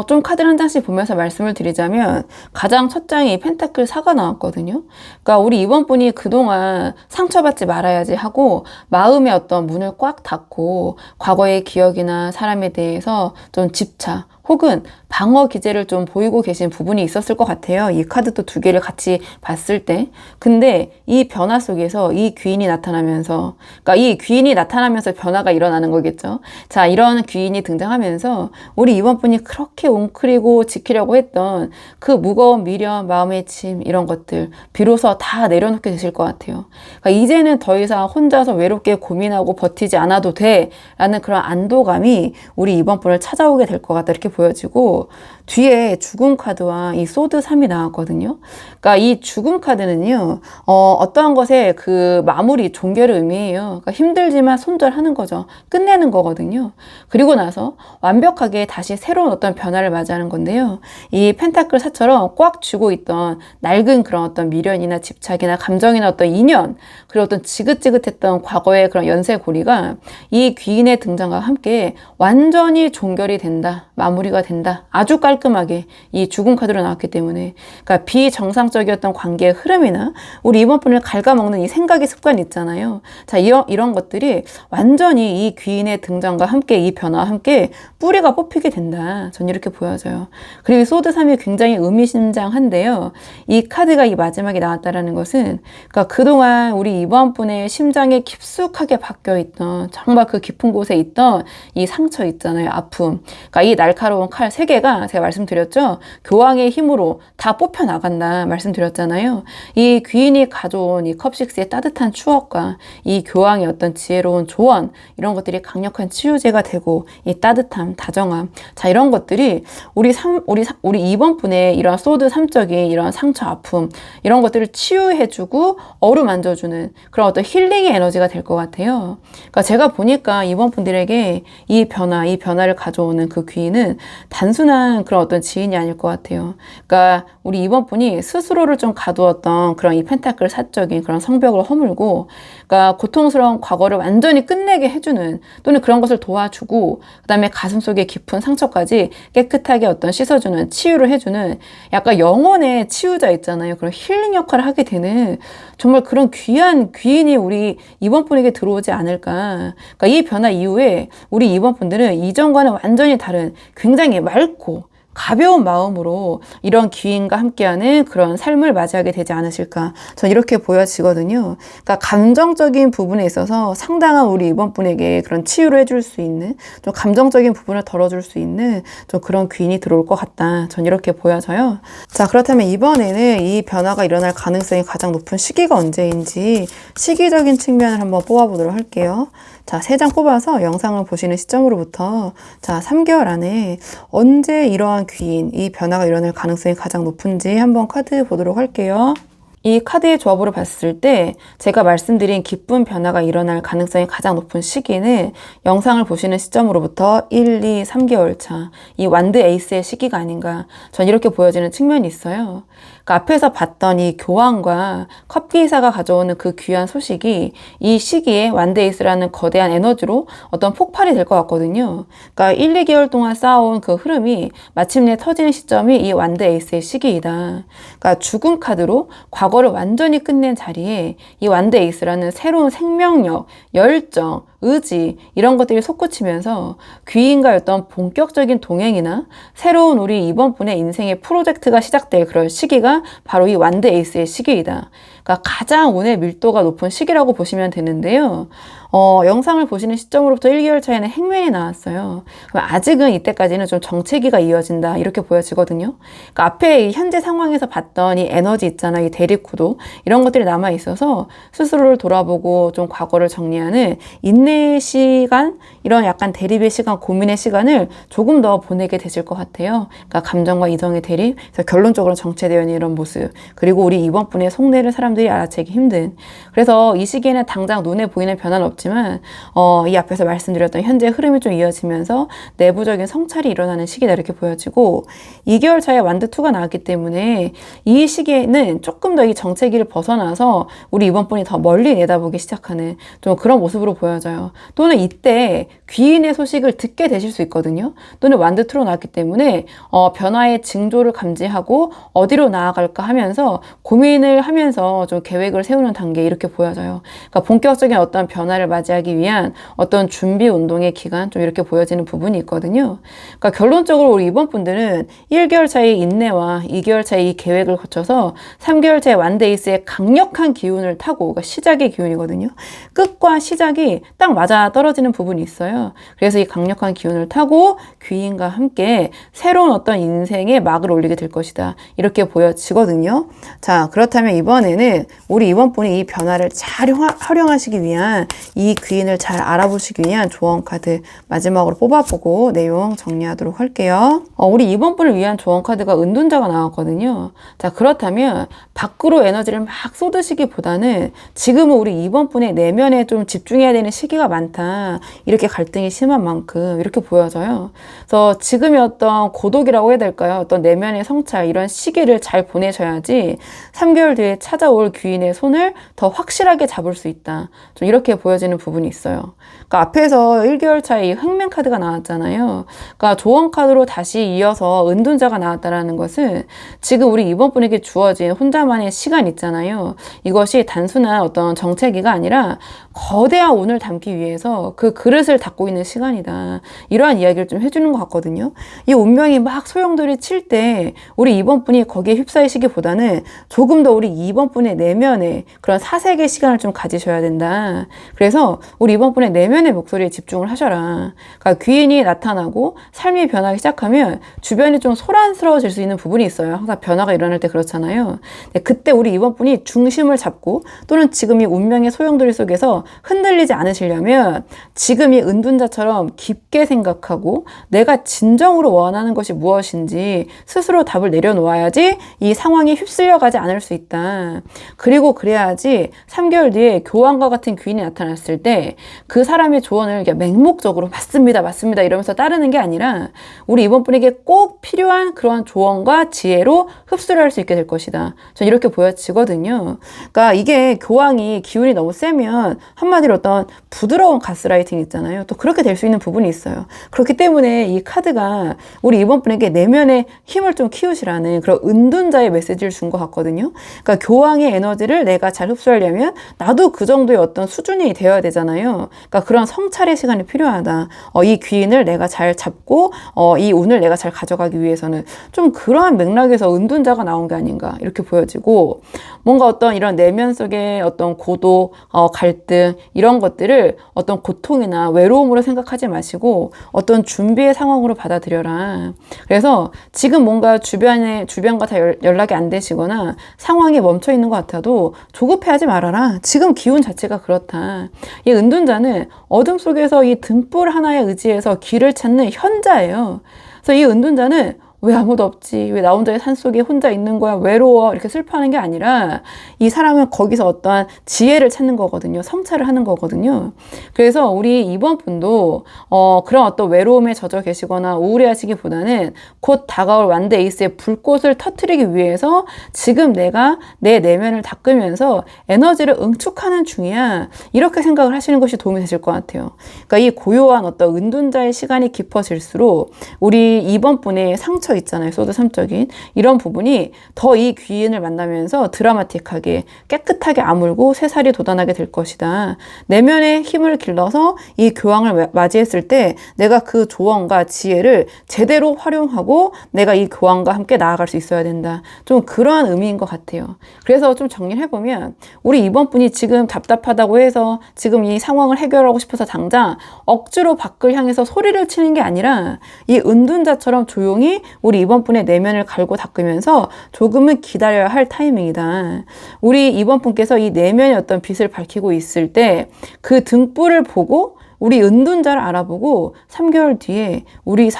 좀 카드를 한 장씩 보면서 말씀을 드리자면 가장 첫 장이 펜타클 4가 나왔거든요. 그러니까 우리 이번 분이 그동안 상처받지 말아야지 하고 마음의 어떤 문을 꽉 닫고 과거의 기억이나 사람에 대해서 좀 집착 혹은 방어 기제를 좀 보이고 계신 부분이 있었을 것 같아요. 이 카드도 두 개를 같이 봤을 때. 근데 이 변화 속에서 이 귀인이 나타나면서, 그러니까 이 귀인이 나타나면서 변화가 일어나는 거겠죠. 자, 이런 귀인이 등장하면서 우리 이번 분이 그렇게 웅크리고 지키려고 했던 그 무거운 미련, 마음의 짐 이런 것들 비로소 다 내려놓게 되실 것 같아요. 그러니까 이제는 더 이상 혼자서 외롭게 고민하고 버티지 않아도 돼 라는 그런 안도감이 우리 이번 분을 찾아오게 될 것 같다 이렇게 보여지고, 뒤에 죽음 카드와 이 소드 3이 나왔거든요. 그러니까 이 죽음 카드는요, 어떠한 것의 그 마무리, 종결을 의미해요. 그러니까 힘들지만 손절하는 거죠. 끝내는 거거든요. 그리고 나서 완벽하게 다시 새로운 어떤 변화를 맞이하는 건데요. 이 펜타클 4처럼 꽉 쥐고 있던 낡은 그런 어떤 미련이나 집착이나 감정이나 어떤 인연, 그리고 어떤 지긋지긋했던 과거의 그런 연쇄고리가 이 귀인의 등장과 함께 완전히 종결이 된다. 마무리가 된다. 아주 깔끔하게 이 죽음 카드로 나왔기 때문에, 그러니까 비정상적이었던 관계의 흐름이나 우리 이번 분을 갉아먹는 이 생각의 습관이 있잖아요. 자, 이런 것들이 완전히 이 귀인의 등장과 함께 이 변화와 함께 뿌리가 뽑히게 된다. 전 이렇게 보여져요. 그리고 소드 3이 굉장히 의미심장한데요. 이 카드가 이 마지막에 나왔다라는 것은, 그러니까 그동안 우리 이번 분의 심장에 깊숙하게 박혀있던 정말 그 깊은 곳에 있던 이 상처 있잖아요. 아픔. 그러니까 이 날카로운 칼 3개가 제가 말씀드렸죠. 교황의 힘으로 다 뽑혀 나간다 말씀드렸잖아요. 이 귀인이 가져온 이 컵6의 따뜻한 추억과 이 교황의 어떤 지혜로운 조언, 이런 것들이 강력한 치유제가 되고 이 따뜻함, 다정함, 자, 이런 것들이 우리 이번 분의 이런 소드 3적인 이런 상처, 아픔 이런 것들을 치유해주고 어루만져주는 그런 어떤 힐링의 에너지가 될 것 같아요. 그러니까 제가 보니까 이번 분들에게 이 변화를 가져오는 그 귀인은 단순한 그런 어떤 지인이 아닐 것 같아요. 그러니까 우리 이번 분이 스스로를 좀 가두었던 그런 이 펜타클 사적인 그런 성벽을 허물고, 그러니까 고통스러운 과거를 완전히 끝내게 해주는, 또는 그런 것을 도와주고, 그 다음에 가슴속에 깊은 상처까지 깨끗하게 어떤 씻어주는, 치유를 해주는 약간 영혼의 치유자 있잖아요. 그런 힐링 역할을 하게 되는 정말 그런 귀한 귀인이 우리 이번 분에게 들어오지 않을까. 그러니까 이 변화 이후에 우리 이번 분들은 이전과는 완전히 다른 굉장히 맑고 가벼운 마음으로 이런 귀인과 함께하는 그런 삶을 맞이하게 되지 않으실까. 전 이렇게 보여지거든요. 그러니까 감정적인 부분에 있어서 상당한 우리 이번 분에게 그런 치유를 해줄 수 있는, 좀 감정적인 부분을 덜어줄 수 있는 좀 그런 귀인이 들어올 것 같다. 전 이렇게 보여져요. 자, 그렇다면 이번에는 이 변화가 일어날 가능성이 가장 높은 시기가 언제인지 시기적인 측면을 한번 뽑아보도록 할게요. 자, 3장 뽑아서 영상을 보시는 시점으로부터 자, 3개월 안에 언제 이러한 귀인, 이 변화가 일어날 가능성이 가장 높은지 한번 카드 보도록 할게요. 이 카드의 조합으로 봤을 때 제가 말씀드린 기쁜 변화가 일어날 가능성이 가장 높은 시기는 영상을 보시는 시점으로부터 1, 2, 3개월 차, 이 완드 에이스의 시기가 아닌가, 전 이렇게 보여지는 측면이 있어요. 그러니까 앞에서 봤던 이 교황과 컵기사가 가져오는 그 귀한 소식이 이 시기에 완드 에이스라는 거대한 에너지로 어떤 폭발이 될 것 같거든요. 그러니까 1, 2개월 동안 쌓아온 그 흐름이 마침내 터지는 시점이 이 완드 에이스의 시기이다. 그러니까 죽음 카드로 과거를 완전히 끝낸 자리에 이 완드 에이스라는 새로운 생명력, 열정, 의지 이런 것들이 솟구치면서 귀인과의 어떤 본격적인 동행이나 새로운 우리 2번 분의 인생의 프로젝트가 시작될 그런 시기가 바로 이 완드 에이스의 시기이다. 그러니까 가장 운의 밀도가 높은 시기라고 보시면 되는데요. 영상을 보시는 시점으로부터 1개월 차에는 행맨이 나왔어요. 그럼 아직은 이때까지는 좀 정체기가 이어진다 이렇게 보여지거든요. 그러니까 앞에 이 현재 상황에서 봤던 이 에너지 있잖아요. 이 대립구도 이런 것들이 남아 있어서 스스로를 돌아보고 좀 과거를 정리하는 인내의 시간, 이런 약간 대립의 시간, 고민의 시간을 조금 더 보내게 되실 것 같아요. 그러니까 감정과 이성의 대립, 그래서 결론적으로 정체되어 있는 이런 모습, 그리고 우리 이번 분의 속내를 사람들이 알아채기 힘든. 그래서 이 시기에는 당장 눈에 보이는 변화는 없지만 이 앞에서 말씀드렸던 현재 흐름이 좀 이어지면서 내부적인 성찰이 일어나는 시기다 이렇게 보여지고, 2개월 차에 완드2가 나왔기 때문에 이 시기에는 조금 더 이 정체기를 벗어나서 우리 이번 분이 더 멀리 내다보기 시작하는 좀 그런 모습으로 보여져요. 또는 이때 귀인의 소식을 듣게 되실 수 있거든요. 또는 완드2로 나왔기 때문에 변화의 징조를 감지하고 어디로 나아갈까 하면서 고민을 하면서 좀 계획을 세우는 단계 이렇게 보여져요. 그러니까 본격적인 어떤 변화를 맞이하기 위한 어떤 준비 운동의 기간 좀 이렇게 보여지는 부분이 있거든요. 그러니까 결론적으로 우리 이번 분들은 1개월 차의 인내와 2개월 차의 이 계획을 거쳐서 3개월 차의 완데이스의 강력한 기운을 타고, 그러니까 시작의 기운이거든요. 끝과 시작이 딱 맞아 떨어지는 부분이 있어요. 그래서 이 강력한 기운을 타고 귀인과 함께 새로운 어떤 인생의 막을 올리게 될 것이다 이렇게 보여지거든요. 자, 그렇다면 이번에는 우리 이번 분이 이 변화를 잘 활용하시기 위한, 이 귀인을 잘 알아보시기 위한 조언 카드 마지막으로 뽑아보고 내용 정리하도록 할게요. 우리 이번 분을 위한 조언 카드가 은둔자가 나왔거든요. 자, 그렇다면 밖으로 에너지를 막 쏟으시기보다는 지금은 우리 이번 분의 내면에 좀 집중해야 되는 시기가 많다, 이렇게 갈등이 심한 만큼 이렇게 보여져요. 그래서 지금의 어떤 고독이라고 해야 될까요? 어떤 내면의 성찰, 이런 시기를 잘 보내셔야지 3개월 뒤에 찾아올 귀인의 손을 더 확실하게 잡을 수 있다, 좀 이렇게 보여지는 부분이 있어요. 그러니까 앞에서 1개월 차에 이 흑맨 카드가 나왔잖아요. 그러니까 조언 카드로 다시 이어서 은둔자가 나왔다라는 것은 지금 우리 이번 분에게 주어진 혼자만의 시간 있잖아요. 이것이 단순한 어떤 정체기가 아니라 거대한 운을 담기 위해서 그 그릇을 닦고 있는 시간이다, 이러한 이야기를 좀 해주는 것 같거든요. 이 운명이 막 소용돌이 칠 때 우리 이번 분이 거기에 휩싸이시기보다는 조금 더 우리 이번 분의 내면에 그런 사색의 시간을 좀 가지셔야 된다. 그래서 우리 이번 분의 내면의 목소리에 집중을 하셔라. 그러니까 귀인이 나타나고 삶이 변하기 시작하면 주변이 좀 소란스러워질 수 있는 부분이 있어요. 항상 변화가 일어날 때 그렇잖아요. 그때 우리 이번 분이 중심을 잡고, 또는 지금 이 운명의 소용돌이 속에서 흔들리지 않으시려면 지금 이 은둔자처럼 깊게 생각하고 내가 진정으로 원하는 것이 무엇인지 스스로 답을 내려놓아야지 이 상황에 휩쓸려가지 않을 수 있다. 그리고 그래야지 3개월 뒤에 교황과 같은 귀인이 나타났을 때 그 사람의 조언을 맹목적으로 맞습니다, 맞습니다 이러면서 따르는 게 아니라 우리 이번 분에게 꼭 필요한 그러한 조언과 지혜로 흡수를 할 수 있게 될 것이다. 전 이렇게 보여지거든요. 그러니까 이게 교황이 기운이 너무 세면 한마디로 어떤 부드러운 가스라이팅 있잖아요. 또 그렇게 될 수 있는 부분이 있어요. 그렇기 때문에 이 카드가 우리 이번 분에게 내면의 힘을 좀 키우시라는 그런 은둔자의 메시지를 준 것 같거든요. 그러니까 교황의 에너지를 내가 잘 흡수하려면 나도 그 정도의 어떤 수준이 되어야 되잖아요. 그러니까 그런 성찰의 시간이 필요하다. 이 귀인을 내가 잘 잡고 이 운을 내가 잘 가져가기 위해서는 좀 그러한 맥락에서 은둔자가 나온 게 아닌가 이렇게 보여지고, 뭔가 어떤 이런 내면 속의 어떤 고독, 갈등 이런 것들을 어떤 고통이나 외로움으로 생각하지 마시고 어떤 준비의 상황으로 받아들여라. 그래서 지금 뭔가 주변과 다 연락이 안 되시거나 상황이 멈춰 있는 것 같아도 조급해하지 말아라. 지금 기운 자체가 그렇다. 이 은둔자는 어둠 속에서 이 등불 하나에 의지해서 길을 찾는 현자예요. 그래서 이 은둔자는 왜 아무도 없지? 왜 나 혼자 산속에 혼자 있는 거야? 외로워? 이렇게 슬퍼하는 게 아니라 이 사람은 거기서 어떠한 지혜를 찾는 거거든요. 성찰을 하는 거거든요. 그래서 우리 이번 분도 그런 어떤 외로움에 젖어 계시거나 우울해하시기보다는 곧 다가올 완드 에이스의 불꽃을 터뜨리기 위해서 지금 내가 내 내면을 닦으면서 에너지를 응축하는 중이야. 이렇게 생각을 하시는 것이 도움이 되실 것 같아요. 그러니까 이 고요한 어떤 은둔자의 시간이 깊어질수록 우리 이번 분의 상처 꽂혀 있잖아요. 소드 3적인 이런 부분이 더 이 귀인을 만나면서 드라마틱하게 깨끗하게 아물고 새살이 돋아나게 될 것이다. 내면의 힘을 길러서 이 교황을 맞이했을 때 내가 그 조언과 지혜를 제대로 활용하고 내가 이 교황과 함께 나아갈 수 있어야 된다. 좀 그러한 의미인 것 같아요. 그래서 좀 정리를 해보면 우리 이번 분이 지금 답답하다고 해서 지금 이 상황을 해결하고 싶어서 당장 억지로 밖을 향해서 소리를 치는 게 아니라 이 은둔자처럼 조용히 우리 이번 분의 내면을 갈고 닦으면서 조금은 기다려야 할 타이밍이다. 우리 이번 분께서 이 내면의 어떤 빛을 밝히고 있을 때 그 등불을 보고 우리 은둔자를 알아보고 3개월 뒤에 우리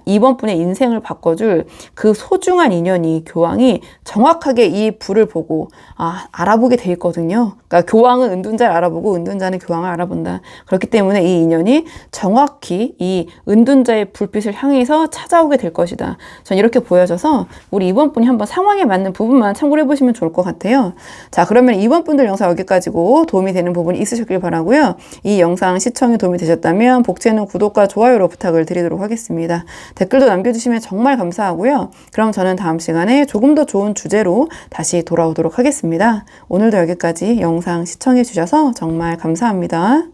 이번 분의 인생을 바꿔줄 그 소중한 인연이 교황이 정확하게 이 불을 보고 알아보게 돼 있거든요. 그러니까 교황은 은둔자를 알아보고 은둔자는 교황을 알아본다. 그렇기 때문에 이 인연이 정확히 이 은둔자의 불빛을 향해서 찾아오게 될 것이다. 전 이렇게 보여져서 우리 이번 분이 한번 상황에 맞는 부분만 참고를 해보시면 좋을 것 같아요. 자, 그러면 이번 분들 영상 여기까지고 도움이 되는 부분이 있으셨길 바라고요. 이 영상 시청이 도움이 되셨다면 복제는 구독과 좋아요로 부탁을 드리도록 하겠습니다. 댓글도 남겨주시면 정말 감사하고요. 그럼 저는 다음 시간에 조금 더 좋은 주제로 다시 돌아오도록 하겠습니다. 오늘도 여기까지 영상 시청해 주셔서 정말 감사합니다.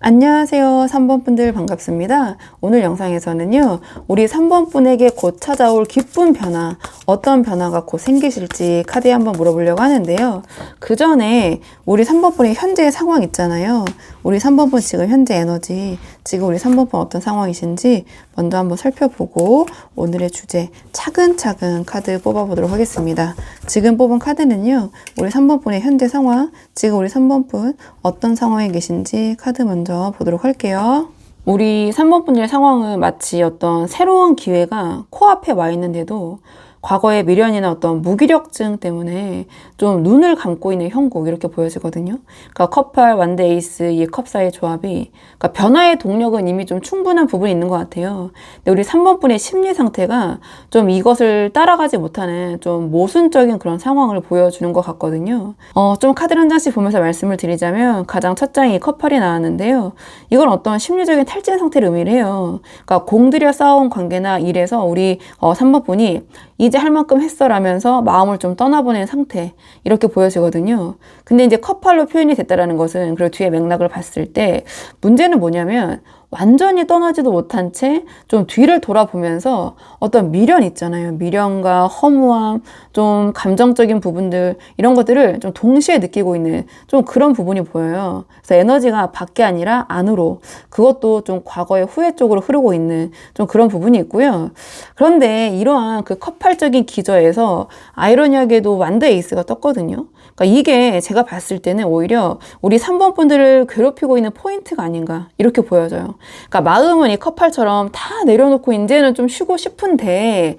안녕하세요. 3번 분들 반갑습니다. 오늘 영상에서는요, 우리 3번 분에게 곧 찾아올 기쁜 변화, 어떤 변화가 곧 생기실지 카드에 한번 물어보려고 하는데요. 그 전에 우리 3번 분의 현재 상황 있잖아요. 우리 3번 분 지금 현재 에너지, 지금 우리 3번 분 어떤 상황이신지 먼저 한번 살펴보고 오늘의 주제 차근차근 카드 뽑아보도록 하겠습니다. 지금 뽑은 카드는요, 우리 3번 분의 현재 상황, 지금 우리 3번 분 어떤 상황에 계신지 카드 먼저 보도록 할게요. 우리 3번 분의 상황은 마치 어떤 새로운 기회가 코앞에 와 있는데도 과거의 미련이나 어떤 무기력증 때문에 좀 눈을 감고 있는 형국 이렇게 보여지거든요. 그러니까 컵8, 완드 에이스, 이 컵사의 조합이 그러니까 변화의 동력은 이미 좀 충분한 부분이 있는 것 같아요. 근데 우리 3번 분의 심리 상태가 좀 이것을 따라가지 못하는 좀 모순적인 그런 상황을 보여주는 것 같거든요. 좀 카드를 한 장씩 보면서 말씀을 드리자면 가장 첫 장이 컵8이 나왔는데요. 이건 어떤 심리적인 탈진 상태를 의미를 해요. 그러니까 공들여 쌓아온 관계나 일에서 우리 3번 분이 이제 할 만큼 했어라면서 마음을 좀 떠나보낸 상태 이렇게 보여지거든요. 근데 이제 컵8로 표현이 됐다라는 것은 그리고 뒤에 맥락을 봤을 때 문제는 뭐냐면 완전히 떠나지도 못한 채 좀 뒤를 돌아보면서 어떤 미련 있잖아요. 미련과 허무함, 좀 감정적인 부분들 이런 것들을 좀 동시에 느끼고 있는 좀 그런 부분이 보여요. 그래서 에너지가 밖이 아니라 안으로 그것도 좀 과거의 후회 쪽으로 흐르고 있는 좀 그런 부분이 있고요. 그런데 이러한 그 컵8적인 기저에서 아이러니하게도 완드 에이스가 떴거든요. 그러니까 이게 제가 봤을 때는 오히려 우리 3번 분들을 괴롭히고 있는 포인트가 아닌가 이렇게 보여져요. 그러니까 마음은 이 컵8처럼 다 내려놓고 이제는 좀 쉬고 싶은데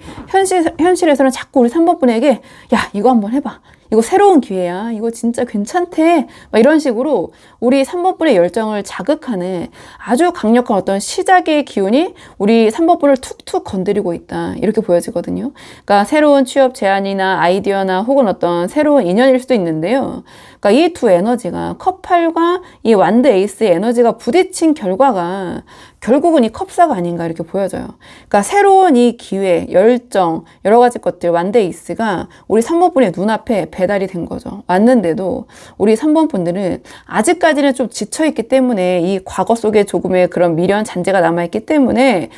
현실에서는 자꾸 우리 3번 분에게 야 이거 한번 해봐. 이거 새로운 기회야. 이거 진짜 괜찮대. 막 이런 식으로 우리 3번 분의 열정을 자극하는 아주 강력한 어떤 시작의 기운이 우리 3번 분을 툭툭 건드리고 있다. 이렇게 보여지거든요. 그러니까 새로운 취업 제안이나 아이디어나 혹은 어떤 새로운 인연일 수도 있는데요. 그러니까 이 두 에너지가 컵8과 이 완드 에이스의 에너지가 부딪힌 결과가 결국은 이 컵사가 아닌가 이렇게 보여져요. 그러니까 새로운 이 기회, 열정, 여러 가지 것들 완드 에이스가 우리 3번 분의 눈앞에 배달이 된 거죠. 왔는데도 우리 3번 분들은 아직까지는 좀 지쳐있기 때문에 이 과거 속에 조금의 그런 미련, 잔재가 남아있기 때문에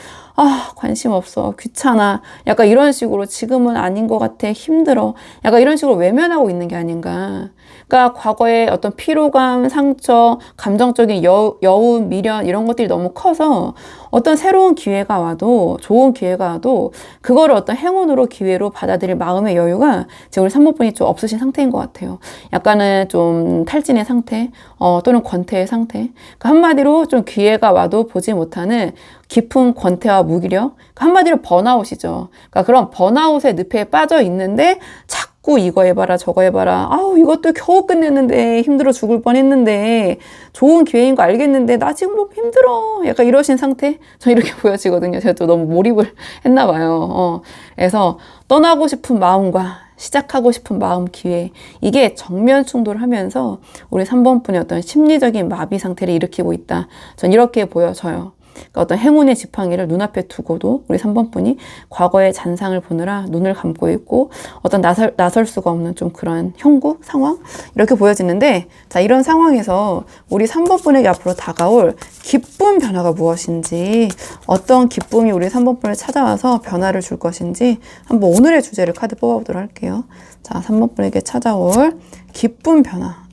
관심 없어, 귀찮아, 약간 이런 식으로 지금은 아닌 것 같아, 힘들어, 약간 이런 식으로 외면하고 있는 게 아닌가. 그러니까 과거의 어떤 피로감, 상처, 감정적인 여운, 미련 이런 것들이 너무 커서 어떤 새로운 기회가 와도 좋은 기회가 와도 그거를 어떤 행운으로 기회로 받아들일 마음의 여유가 지금 우리 3번 분이 좀 없으신 상태인 것 같아요. 약간은 좀 탈진의 상태 또는 권태의 상태. 그러니까 한마디로 좀 기회가 와도 보지 못하는 깊은 권태와 무기력, 그러니까 한마디로 번아웃이죠. 그러니까 그런 번아웃의 늪에 빠져 있는데 자꾸 이거 해봐라 저거 해봐라, 이것도 겨우 끝냈는데 힘들어 죽을 뻔했는데 좋은 기회인 거 알겠는데 나 지금 너무 힘들어, 약간 이러신 상태? 저 이렇게 보여지거든요. 제가 또 너무 몰입을 했나 봐요. 그래서 떠나고 싶은 마음과 시작하고 싶은 마음, 기회, 이게 정면 충돌하면서 우리 3번 분의 어떤 심리적인 마비 상태를 일으키고 있다. 전 이렇게 보여져요. 그러니까 어떤 행운의 지팡이를 눈앞에 두고도 우리 3번 분이 과거의 잔상을 보느라 눈을 감고 있고 어떤 나설 수가 없는 좀 그런 형국 상황 이렇게 보여지는데, 자, 이런 상황에서 우리 3번 분에게 앞으로 다가올 기쁜 변화가 무엇인지, 어떤 기쁨이 우리 3번 분을 찾아와서 변화를 줄 것인지 한번 오늘의 주제를 카드 뽑아보도록 할게요. 자, 3번 분에게 찾아올 기쁜 변화.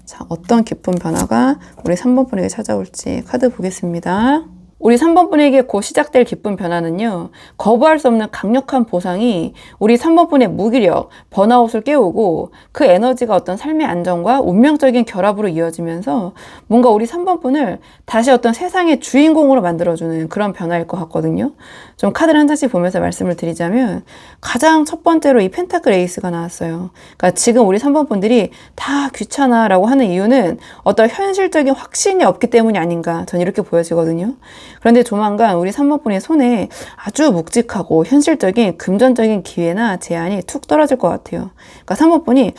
자, 어떤 기쁜 변화가 우리 3번 분에게 찾아올지 카드 보겠습니다. 우리 3번 분에게 곧 시작될 기쁜 변화는요, 거부할 수 없는 강력한 보상이 우리 3번 분의 무기력, 번아웃을 깨우고 그 에너지가 어떤 삶의 안정과 운명적인 결합으로 이어지면서 뭔가 우리 3번 분을 다시 어떤 세상의 주인공으로 만들어주는 그런 변화일 것 같거든요. 좀 카드를 한 장씩 보면서 말씀을 드리자면, 가장 첫 번째로 이 펜타클 에이스가 나왔어요. 그러니까 지금 우리 3번 분들이 다 귀찮아 라고 하는 이유는 어떤 현실적인 확신이 없기 때문이 아닌가, 전 이렇게 보여지거든요. 그런데 조만간 우리 3번 분의 손에 아주 묵직하고 현실적인 금전적인 기회나 제안이 툭 떨어질 것 같아요. 그러니까 3번 분이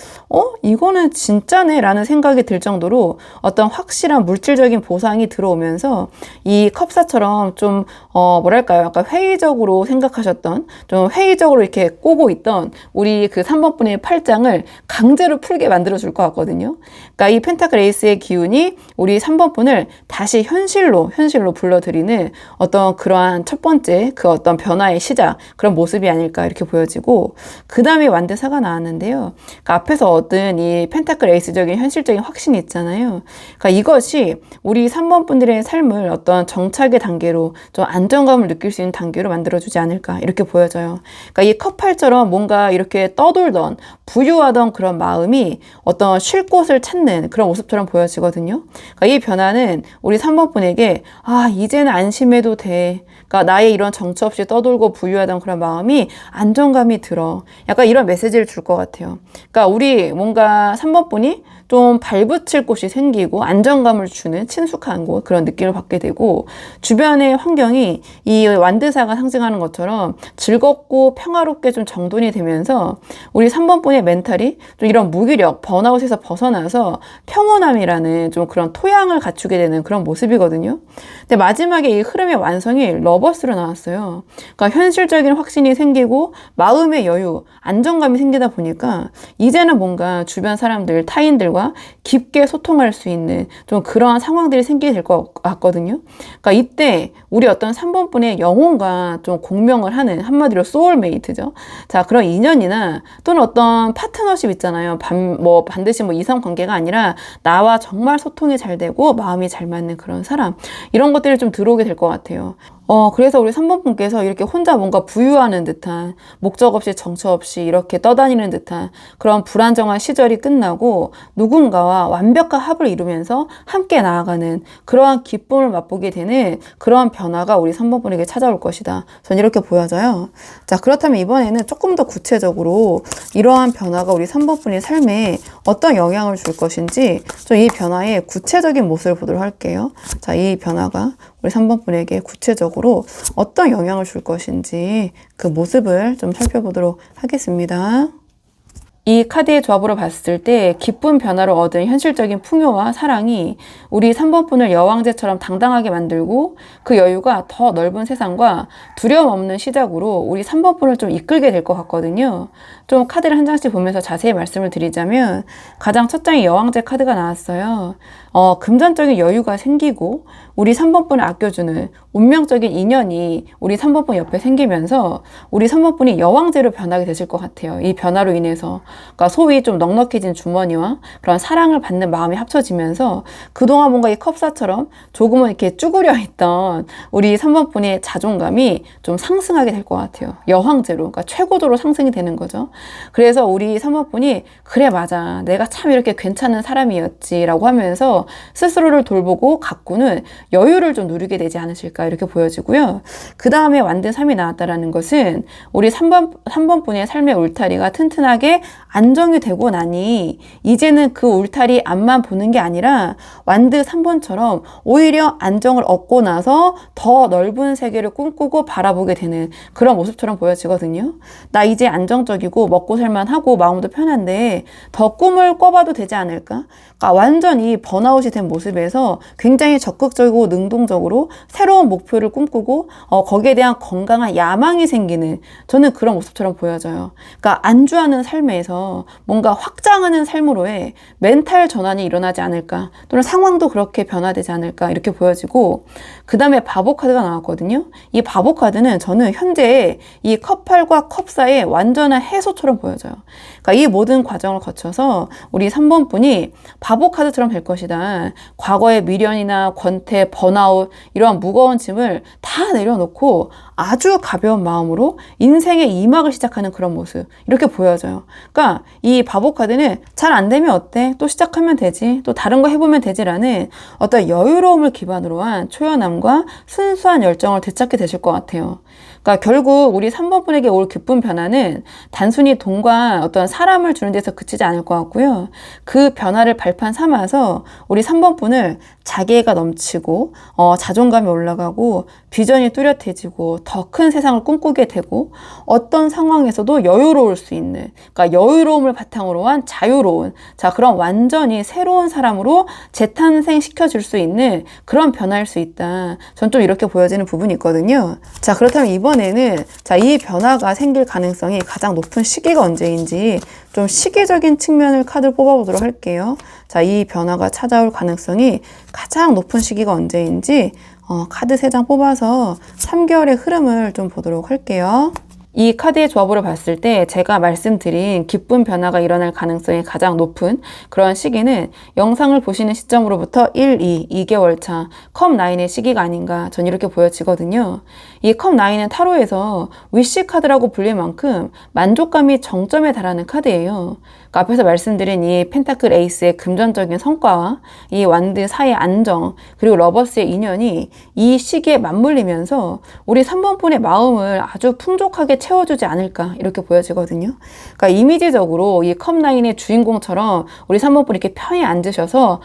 이거는 진짜네 라는 생각이 들 정도로 어떤 확실한 물질적인 보상이 들어오면서 이 컵사처럼 좀 뭐랄까요, 약간 회의적으로 생각하셨던, 좀 회의적으로 이렇게 꼬고 있던 우리 그 3번 분의 팔짱을 강제로 풀게 만들어 줄 것 같거든요. 그러니까 이 펜타클 에이스의 기운이 우리 3번 분을 다시 현실로 불러들이는 어떤 그러한 첫 번째 그 어떤 변화의 시작, 그런 모습이 아닐까 이렇게 보여지고, 그 다음에 완대사가 나왔는데요. 그러니까 앞에서 얻은 이 펜타클 에이스적인 현실적인 확신이 있잖아요. 그러니까 이것이 우리 3번 분들의 삶을 어떤 정착의 단계로, 좀 안정감을 느낄 수 있는 단계로 만들어주지 않을까 이렇게 보여져요. 그러니까 이 컵팔처럼 뭔가 이렇게 떠돌던 부유하던 그런 마음이 어떤 쉴 곳을 찾는 그런 모습처럼 보여지거든요. 그러니까 이 변화는 우리 3번 분에게 이제는 안심해도 돼. 그러니까 나의 이런 정처 없이 떠돌고 부유하던 그런 마음이 안정감이 들어. 약간 이런 메시지를 줄 것 같아요. 그러니까 우리 뭔가 3번 분이 좀 발붙일 곳이 생기고 안정감을 주는 친숙한 곳, 그런 느낌을 받게 되고, 주변의 환경이 이 완드사가 상징하는 것처럼 즐겁고 평화롭게 좀 정돈이 되면서 우리 3번 분의 멘탈이 좀 이런 무기력, 번아웃에서 벗어나서 평온함이라는 좀 그런 토양을 갖추게 되는 그런 모습이거든요. 근데 마지막에 이 흐름의 완성이 러버스로 나왔어요. 그러니까 현실적인 확신이 생기고 마음의 여유, 안정감이 생기다 보니까 이제는 뭔가 주변 사람들, 타인들과 깊게 소통할 수 있는 좀 그러한 상황들이 생기게 될 것 같거든요. 그러니까 이때 우리 어떤 3번 분의 영혼과 좀 공명을 하는, 한마디로 소울메이트죠. 자, 그런 인연이나 또는 어떤 파트너십 있잖아요. 반드시 이성 관계가 아니라 나와 정말 소통이 잘 되고 마음이 잘 맞는 그런 사람, 이런 것들이 좀 들어오게 될 것 같아요. 그래서 우리 3번 분께서 이렇게 혼자 뭔가 부유하는 듯한, 목적 없이 정처 없이 이렇게 떠다니는 듯한 그런 불안정한 시절이 끝나고 누군가와 완벽한 합을 이루면서 함께 나아가는 그러한 기쁨을 맛보게 되는 그러한 변화가 우리 3번 분에게 찾아올 것이다. 전 이렇게 보여져요. 자, 그렇다면 이번에는 조금 더 구체적으로 이러한 변화가 우리 3번 분의 삶에 어떤 영향을 줄 것인지, 좀 이 변화의 구체적인 모습을 보도록 할게요. 자, 이 변화가 우리 3번 분에게 구체적으로 어떤 영향을 줄 것인지 그 모습을 좀 살펴보도록 하겠습니다. 이 카드의 조합으로 봤을 때 기쁜 변화로 얻은 현실적인 풍요와 사랑이 우리 3번 분을 여왕제처럼 당당하게 만들고, 그 여유가 더 넓은 세상과 두려움 없는 시작으로 우리 3번 분을 좀 이끌게 될 것 같거든요. 좀 카드를 한 장씩 보면서 자세히 말씀을 드리자면, 가장 첫 장에 여왕제 카드가 나왔어요. 금전적인 여유가 생기고 우리 3번 분을 아껴주는 운명적인 인연이 우리 3번 분 옆에 생기면서 우리 3번 분이 여왕제로 변하게 되실 것 같아요. 이 변화로 인해서. 그러니까 소위 좀 넉넉해진 주머니와 그런 사랑을 받는 마음이 합쳐지면서 그동안 뭔가 이 컵사처럼 조금은 이렇게 쭈그려 있던 우리 3번 분의 자존감이 좀 상승하게 될 것 같아요. 여왕제로. 그러니까 최고도로 상승이 되는 거죠. 그래서 우리 3번 분이 그래, 맞아, 내가 참 이렇게 괜찮은 사람이었지 라고 하면서 통해서 스스로를 돌보고 가꾸는 여유를 좀 누리게 되지 않으실까 이렇게 보여지고요. 그 다음에 완드 3이 나왔다라는 것은 우리 3번 분의 삶의 울타리가 튼튼하게 안정이 되고 나니 이제는 그 울타리 앞만 보는 게 아니라 완드 3번처럼 오히려 안정을 얻고 나서 더 넓은 세계를 꿈꾸고 바라보게 되는 그런 모습처럼 보여지거든요. 나 이제 안정적이고 먹고 살만하고 마음도 편한데 더 꿈을 꿔봐도 되지 않을까? 그러니까 완전히 번아웃이 된 모습에서 굉장히 적극적이고 능동적으로 새로운 목표를 꿈꾸고 거기에 대한 건강한 야망이 생기는 저는 그런 모습처럼 보여져요. 그러니까 안주하는 삶에서 뭔가 확장하는 삶으로의 멘탈 전환이 일어나지 않을까, 또는 상황도 그렇게 변화되지 않을까 이렇게 보여지고, 그 다음에 바보 카드가 나왔거든요. 이 바보 카드는 저는 현재 이 컵8과 컵4의 완전한 해소처럼 보여져요. 그러니까 이 모든 과정을 거쳐서 우리 3번 분이 바보 카드처럼 될 것이다. 과거의 미련이나 권태, 번아웃 이러한 무거운 짐을 다 내려놓고 아주 가벼운 마음으로 인생의 2막을 시작하는 그런 모습 이렇게 보여져요. 그러니까 이 바보 카드는 잘 안 되면 어때? 또 시작하면 되지. 또 다른 거 해보면 되지라는 어떤 여유로움을 기반으로 한 초연함과 순수한 열정을 되찾게 되실 것 같아요. 그러니까 결국 우리 3번 분에게 올 기쁜 변화는 단순히 돈과 어떤 사람을 주는 데서 그치지 않을 것 같고요. 그 변화를 발판 삼아서 우리 3번 분을 자기애가 넘치고 자존감이 올라가고 비전이 뚜렷해지고 더 큰 세상을 꿈꾸게 되고 어떤 상황에서도 여유로울 수 있는, 그러니까 여유로움을 바탕으로 한 자유로운, 자 그런 완전히 새로운 사람으로 재탄생시켜줄 수 있는 그런 변화일 수 있다. 전 좀 이렇게 보여지는 부분이 있거든요. 자 그렇다면 이번에는 이 변화가 생길 가능성이 가장 높은 시기가 언제인지 좀 시기적인 측면을 카드를 뽑아보도록 할게요. 자, 이 변화가 찾아올 가능성이 가장 높은 시기가 언제인지 카드 3장 뽑아서 3개월의 흐름을 좀 보도록 할게요. 이 카드의 조합으로 봤을 때 제가 말씀드린 기쁜 변화가 일어날 가능성이 가장 높은 그런 시기는 영상을 보시는 시점으로부터 2개월 차 컵9의 시기가 아닌가 전 이렇게 보여지거든요. 이 컵9은 타로에서 위시 카드라고 불릴 만큼 만족감이 정점에 달하는 카드예요. 그러니까 앞에서 말씀드린 이 펜타클 에이스의 금전적인 성과와 이 완드 4의 안정, 그리고 러버스의 인연이 이 시기에 맞물리면서 우리 3번 분의 마음을 아주 풍족하게 채워주지 않을까 이렇게 보여지거든요. 그러니까 이미지적으로 이 컵9의 주인공처럼 우리 3번 분이 이렇게 편히 앉으셔서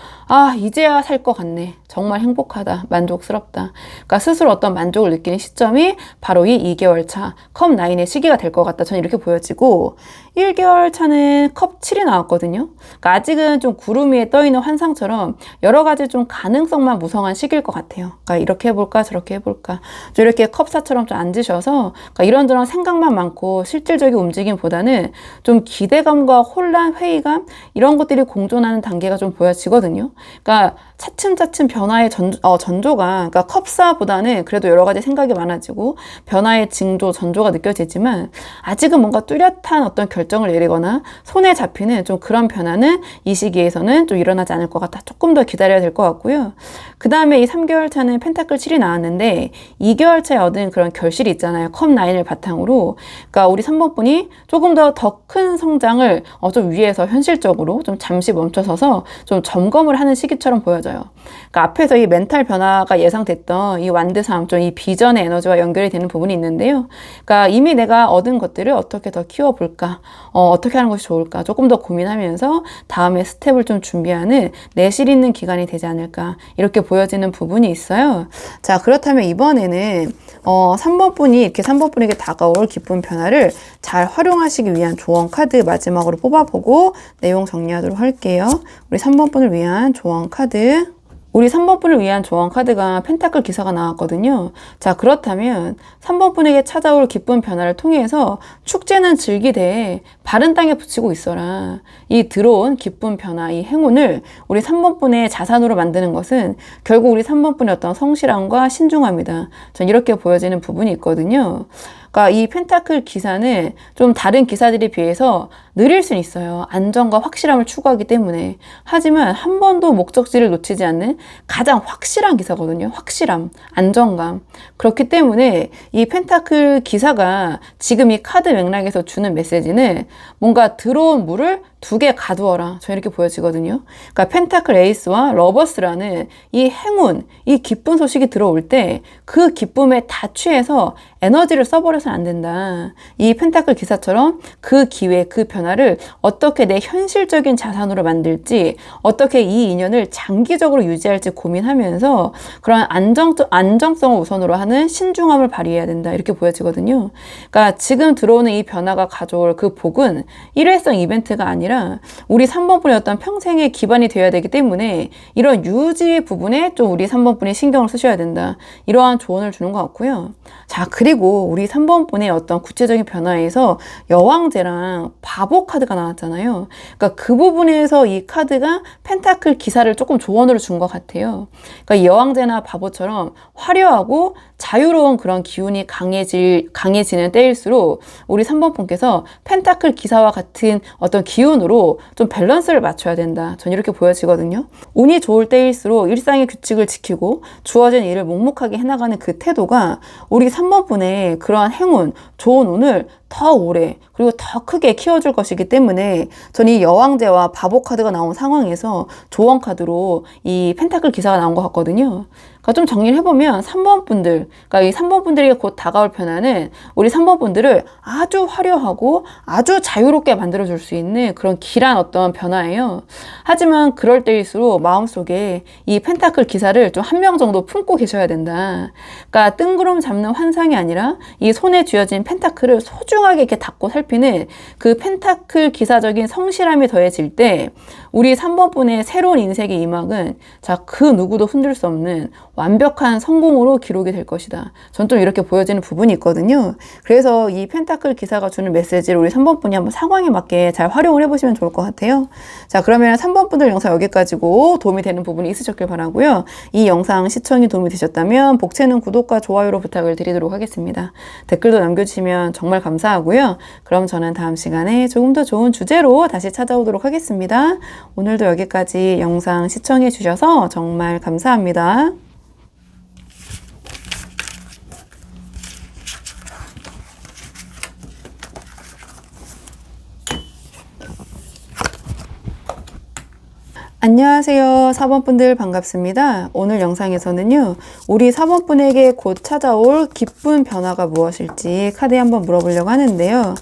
이제야 살 것 같네. 정말 행복하다. 만족스럽다. 그러니까 스스로 어떤 만족을 느끼는 시점이 바로 이 2개월 차 컵9의 시기가 될 것 같다. 저는 이렇게 보여지고 1개월 차는 컵7이 나왔거든요. 그러니까 아직은 좀 구름 위에 떠있는 환상처럼 여러 가지 좀 가능성만 무성한 시기일 것 같아요. 그러니까 이렇게 해볼까 저렇게 해볼까 좀 이렇게 컵4처럼 좀 앉으셔서 그러니까 이런저런 생각만 많고 실질적인 움직임보다는 좀 기대감과 혼란, 회의감 이런 것들이 공존하는 단계가 좀 보여지거든요. 그러니까 차츰차츰 변화의 전조가, 그러니까 컵4보다는 그래도 여러 가지 생각이 많아지고 변화의 징조, 전조가 느껴지지만 아직은 뭔가 뚜렷한 어떤 결정을 내리거나 손에 잡히는 좀 그런 변화는 이 시기에서는 좀 일어나지 않을 것 같다. 조금 더 기다려야 될 것 같고요. 그 다음에 이 3개월 차는 펜타클 7이 나왔는데 2개월 차에 얻은 그런 결실이 있잖아요. 컵9을 바탕으로. 그러니까 우리 3번 분이 조금 더 큰 성장을 좀 위해서 현실적으로 좀 잠시 멈춰서서 좀 점검을 하는 시기처럼 보여져요. 그러니까 앞에서 이 멘탈 변화가 예상됐던 이 완드 3, 좀 이 비전의 에너지와 연결이 되는 부분이 있는데요. 그러니까 이미 내가 얻은 것들을 어떻게 더 키워볼까, 어떻게 하는 것이 좋을까 조금 더 고민하면서 다음에 스텝을 좀 준비하는 내실 있는 기간이 되지 않을까 이렇게 보여지는 부분이 있어요. 자 그렇다면 이번에는 3번 분이 이렇게 3번 분에게 다가올 기쁜 변화를 잘 활용하시기 위한 조언 카드 마지막으로 뽑아보고 내용 정리하도록 할게요. 우리 3번 분을 위한 조언 카드. 우리 3번 분을 위한 조언 카드가 펜타클 기사가 나왔거든요. 자 그렇다면 3번 분에게 찾아올 기쁜 변화를 통해서 축제는 즐기되 바른 땅에 붙이고 있어라. 이 들어온 기쁜 변화, 이 행운을 우리 3번 분의 자산으로 만드는 것은 결국 우리 3번 분의 어떤 성실함과 신중함이다. 전 이렇게 보여지는 부분이 있거든요. 그러니까 이 펜타클 기사는 좀 다른 기사들에 비해서 느릴 수는 있어요. 안정과 확실함을 추구하기 때문에. 하지만 한 번도 목적지를 놓치지 않는 가장 확실한 기사거든요. 확실함, 안정감. 그렇기 때문에 이 펜타클 기사가 지금 이 카드 맥락에서 주는 메시지는 뭔가 들어온 물을 두 개 가두어라. 저 이렇게 보여지거든요. 그러니까 펜타클 에이스와 러버스라는 이 행운, 이 기쁜 소식이 들어올 때 그 기쁨에 다 취해서 에너지를 써버려서는 안 된다. 이 펜타클 기사처럼 그 기회, 그 변화를 어떻게 내 현실적인 자산으로 만들지, 어떻게 이 인연을 장기적으로 유지할지 고민하면서 그런 안정성을 우선으로 하는 신중함을 발휘해야 된다. 이렇게 보여지거든요. 그러니까 지금 들어오는 이 변화가 가져올 그 복은 일회성 이벤트가 아니라 우리 3번 분의 어떤 평생의 기반이 되어야 되기 때문에 이런 유지 부분에 좀 우리 3번 분이 신경을 쓰셔야 된다. 이러한 조언을 주는 것 같고요. 자, 그리고 우리 3번 분의 어떤 구체적인 변화에서 여왕제랑 바보 카드가 나왔잖아요. 그러니까 그 부분에서 이 카드가 펜타클 기사를 조금 조언으로 준 것 같아요. 그러니까 이 여왕제나 바보처럼 화려하고 자유로운 그런 기운이 강해지는 때일수록 우리 3번 분께서 펜타클 기사와 같은 어떤 기운으로 좀 밸런스를 맞춰야 된다. 전 이렇게 보여지거든요. 운이 좋을 때일수록 일상의 규칙을 지키고 주어진 일을 묵묵하게 해나가는 그 태도가 우리 3번 분의 그러한 행운, 좋은 운을 더 오래 그리고 더 크게 키워줄 것이기 때문에 저는 이 여왕제와 바보 카드가 나온 상황에서 조언 카드로 이 펜타클 기사가 나온 것 같거든요. 그러니까 좀 정리를 해보면 3번 분들, 그러니까 이 3번 분들에게 곧 다가올 변화는 우리 3번 분들을 아주 화려하고 아주 자유롭게 만들어줄 수 있는 그런 길한 어떤 변화예요. 하지만 그럴 때일수록 마음속에 이 펜타클 기사를 좀 한 명 정도 품고 계셔야 된다. 그러니까 뜬구름 잡는 환상이 아니라 이 손에 쥐어진 펜타클을 소중하게 이렇게 닫고 살피는 그 펜타클 기사적인 성실함이 더해질 때 우리 3번 분의 새로운 인생의 이막은 자, 그 누구도 흔들 수 없는 완벽한 성공으로 기록이 될 것이다. 전 좀 이렇게 보여지는 부분이 있거든요. 그래서 이 펜타클 기사가 주는 메시지를 우리 3번 분이 한번 상황에 맞게 잘 활용을 해보시면 좋을 것 같아요. 자, 그러면 3번 분들 영상 여기까지고 도움이 되는 부분이 있으셨길 바라고요. 이 영상 시청이 도움이 되셨다면 복채는 구독과 좋아요로 부탁을 드리도록 하겠습니다. 댓글도 남겨주시면 정말 감사하고요. 그럼 저는 다음 시간에 조금 더 좋은 주제로 다시 찾아오도록 하겠습니다. 오늘도 여기까지 영상 시청해 주셔서 정말 감사합니다. 안녕하세요. 4번분들 반갑습니다. 오늘 영상에서는요, 우리 4번분에게 곧 찾아올 기쁜 변화가 무엇일지 카드에 한번 물어보려고 하는데요.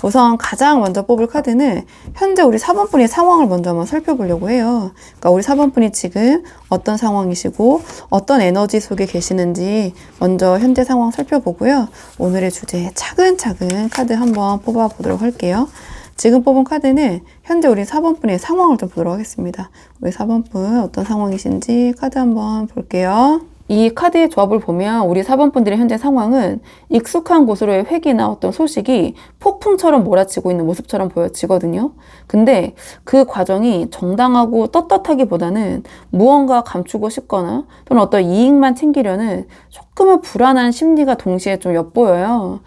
우선 가장 먼저 뽑을 카드는 현재 우리 4번분의 상황을 먼저 한번 살펴보려고 해요. 그러니까 우리 4번분이 지금 어떤 상황이시고 어떤 에너지 속에 계시는지 먼저 현재 상황 살펴보고요. 오늘의 주제 차근차근 카드 한번 뽑아보도록 할게요. 지금 뽑은 카드는 현재 우리 4번분의 상황을 좀 보도록 하겠습니다. 우리 4번분 어떤 상황이신지 카드 한번 볼게요. 이 카드의 조합을 보면 우리 4번분들의 현재 상황은 익숙한 곳으로의 회귀나 어떤 소식이 폭풍처럼 몰아치고 있는 모습처럼 보여지거든요. 근데 그 과정이 정당하고 떳떳하기보다는 무언가 감추고 싶거나 또는 어떤 이익만 챙기려는 조금은 불안한 심리가 동시에 좀 엿보여요.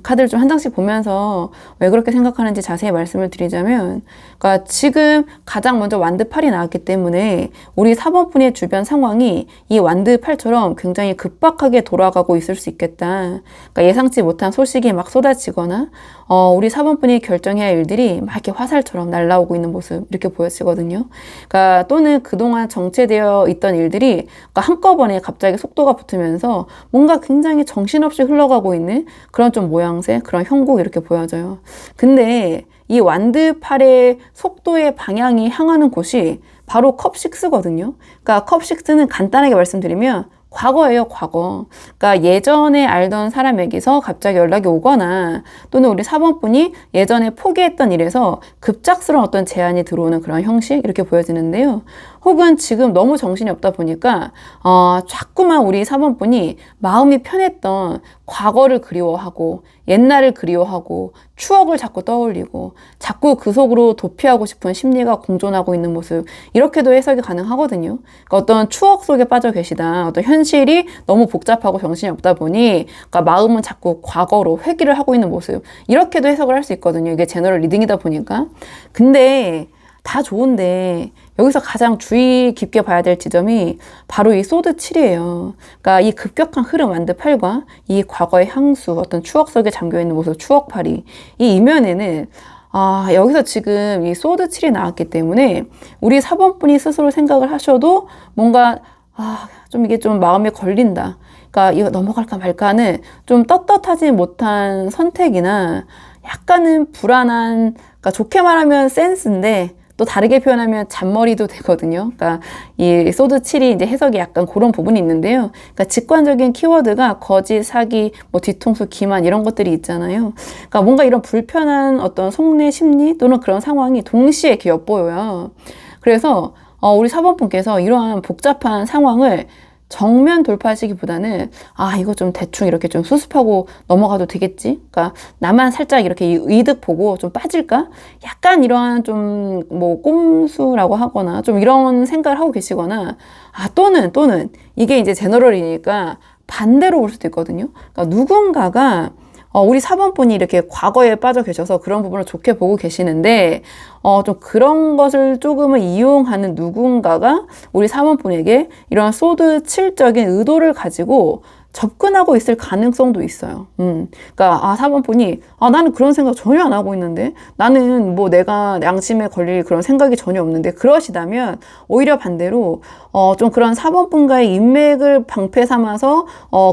카드를 좀 한 장씩 보면서 왜 그렇게 생각하는지 자세히 말씀을 드리자면, 그러니까 지금 가장 먼저 완드팔이 나왔기 때문에 우리 4번 분의 주변 상황이 이 완드팔처럼 굉장히 급박하게 돌아가고 있을 수 있겠다. 그러니까 예상치 못한 소식이 막 쏟아지거나 우리 4번 분이 결정해야 할 일들이 막 이렇게 화살처럼 날아오고 있는 모습 이렇게 보여지거든요. 그러니까 또는 그동안 정체되어 있던 일들이 그러니까 한꺼번에 갑자기 속도가 붙으면서 뭔가 굉장히 정신없이 흘러가고 있는 그런 좀 모양새, 그런 형국 이렇게 보여져요. 근데 이 완드팔의 속도의 방향이 향하는 곳이 바로 컵6거든요. 그러니까 컵6는 간단하게 말씀드리면 과거예요, 과거. 그러니까 예전에 알던 사람에게서 갑자기 연락이 오거나 또는 우리 4번 분이 예전에 포기했던 일에서 급작스러운 어떤 제안이 들어오는 그런 형식 이렇게 보여지는데요. 혹은 지금 너무 정신이 없다 보니까 자꾸만 우리 4번 분이 마음이 편했던 과거를 그리워하고 옛날을 그리워하고 추억을 자꾸 떠올리고 자꾸 그 속으로 도피하고 싶은 심리가 공존하고 있는 모습 이렇게도 해석이 가능하거든요. 그러니까 어떤 추억 속에 빠져 계시다. 어떤 현실이 너무 복잡하고 정신이 없다 보니 그러니까 마음은 자꾸 과거로 회귀를 하고 있는 모습 이렇게도 해석을 할 수 있거든요. 이게 제너럴 리딩이다 보니까. 근데 다 좋은데 여기서 가장 주의 깊게 봐야 될 지점이 바로 이 소드 7이에요. 그러니까 이 급격한 흐름 완드 8과 이 과거의 향수, 어떤 추억 속에 잠겨있는 모습 추억 8이 이 이면에는 여기서 지금 이 소드 7이 나왔기 때문에 우리 4번 분이 스스로 생각을 하셔도 뭔가 좀 이게 좀 마음에 걸린다. 그러니까 이거 넘어갈까 말까 하는 좀 떳떳하지 못한 선택이나 약간은 불안한, 그러니까 좋게 말하면 센스인데 또 다르게 표현하면 잔머리도 되거든요. 그러니까 이 소드 7이 이제 해석이 약간 그런 부분이 있는데요. 그러니까 직관적인 키워드가 거짓, 사기, 뭐 뒤통수, 기만 이런 것들이 있잖아요. 그러니까 뭔가 이런 불편한 어떤 속내 심리 또는 그런 상황이 동시에 이렇게 엿보여요. 그래서 우리 4번 분께서 이러한 복잡한 상황을 정면 돌파하시기보다는 이거 좀 대충 이렇게 좀 수습하고 넘어가도 되겠지? 그러니까 나만 살짝 이렇게 이득 보고 좀 빠질까? 약간 이러한 좀 뭐 꼼수라고 하거나 좀 이런 생각을 하고 계시거나 또는 이게 이제 제너럴이니까 반대로 올 수도 있거든요. 그러니까 누군가가 우리 4번 분이 이렇게 과거에 빠져 계셔서 그런 부분을 좋게 보고 계시는데, 좀 그런 것을 조금은 이용하는 누군가가 우리 4번 분에게 이런 소드 7적인 의도를 가지고 접근하고 있을 가능성도 있어요. 그러니까 4번 분이 나는 그런 생각 전혀 안 하고 있는데, 나는 뭐 내가 양심에 걸릴 그런 생각이 전혀 없는데, 그러시다면 오히려 반대로 좀 그런 4번 분과의 인맥을 방패 삼아서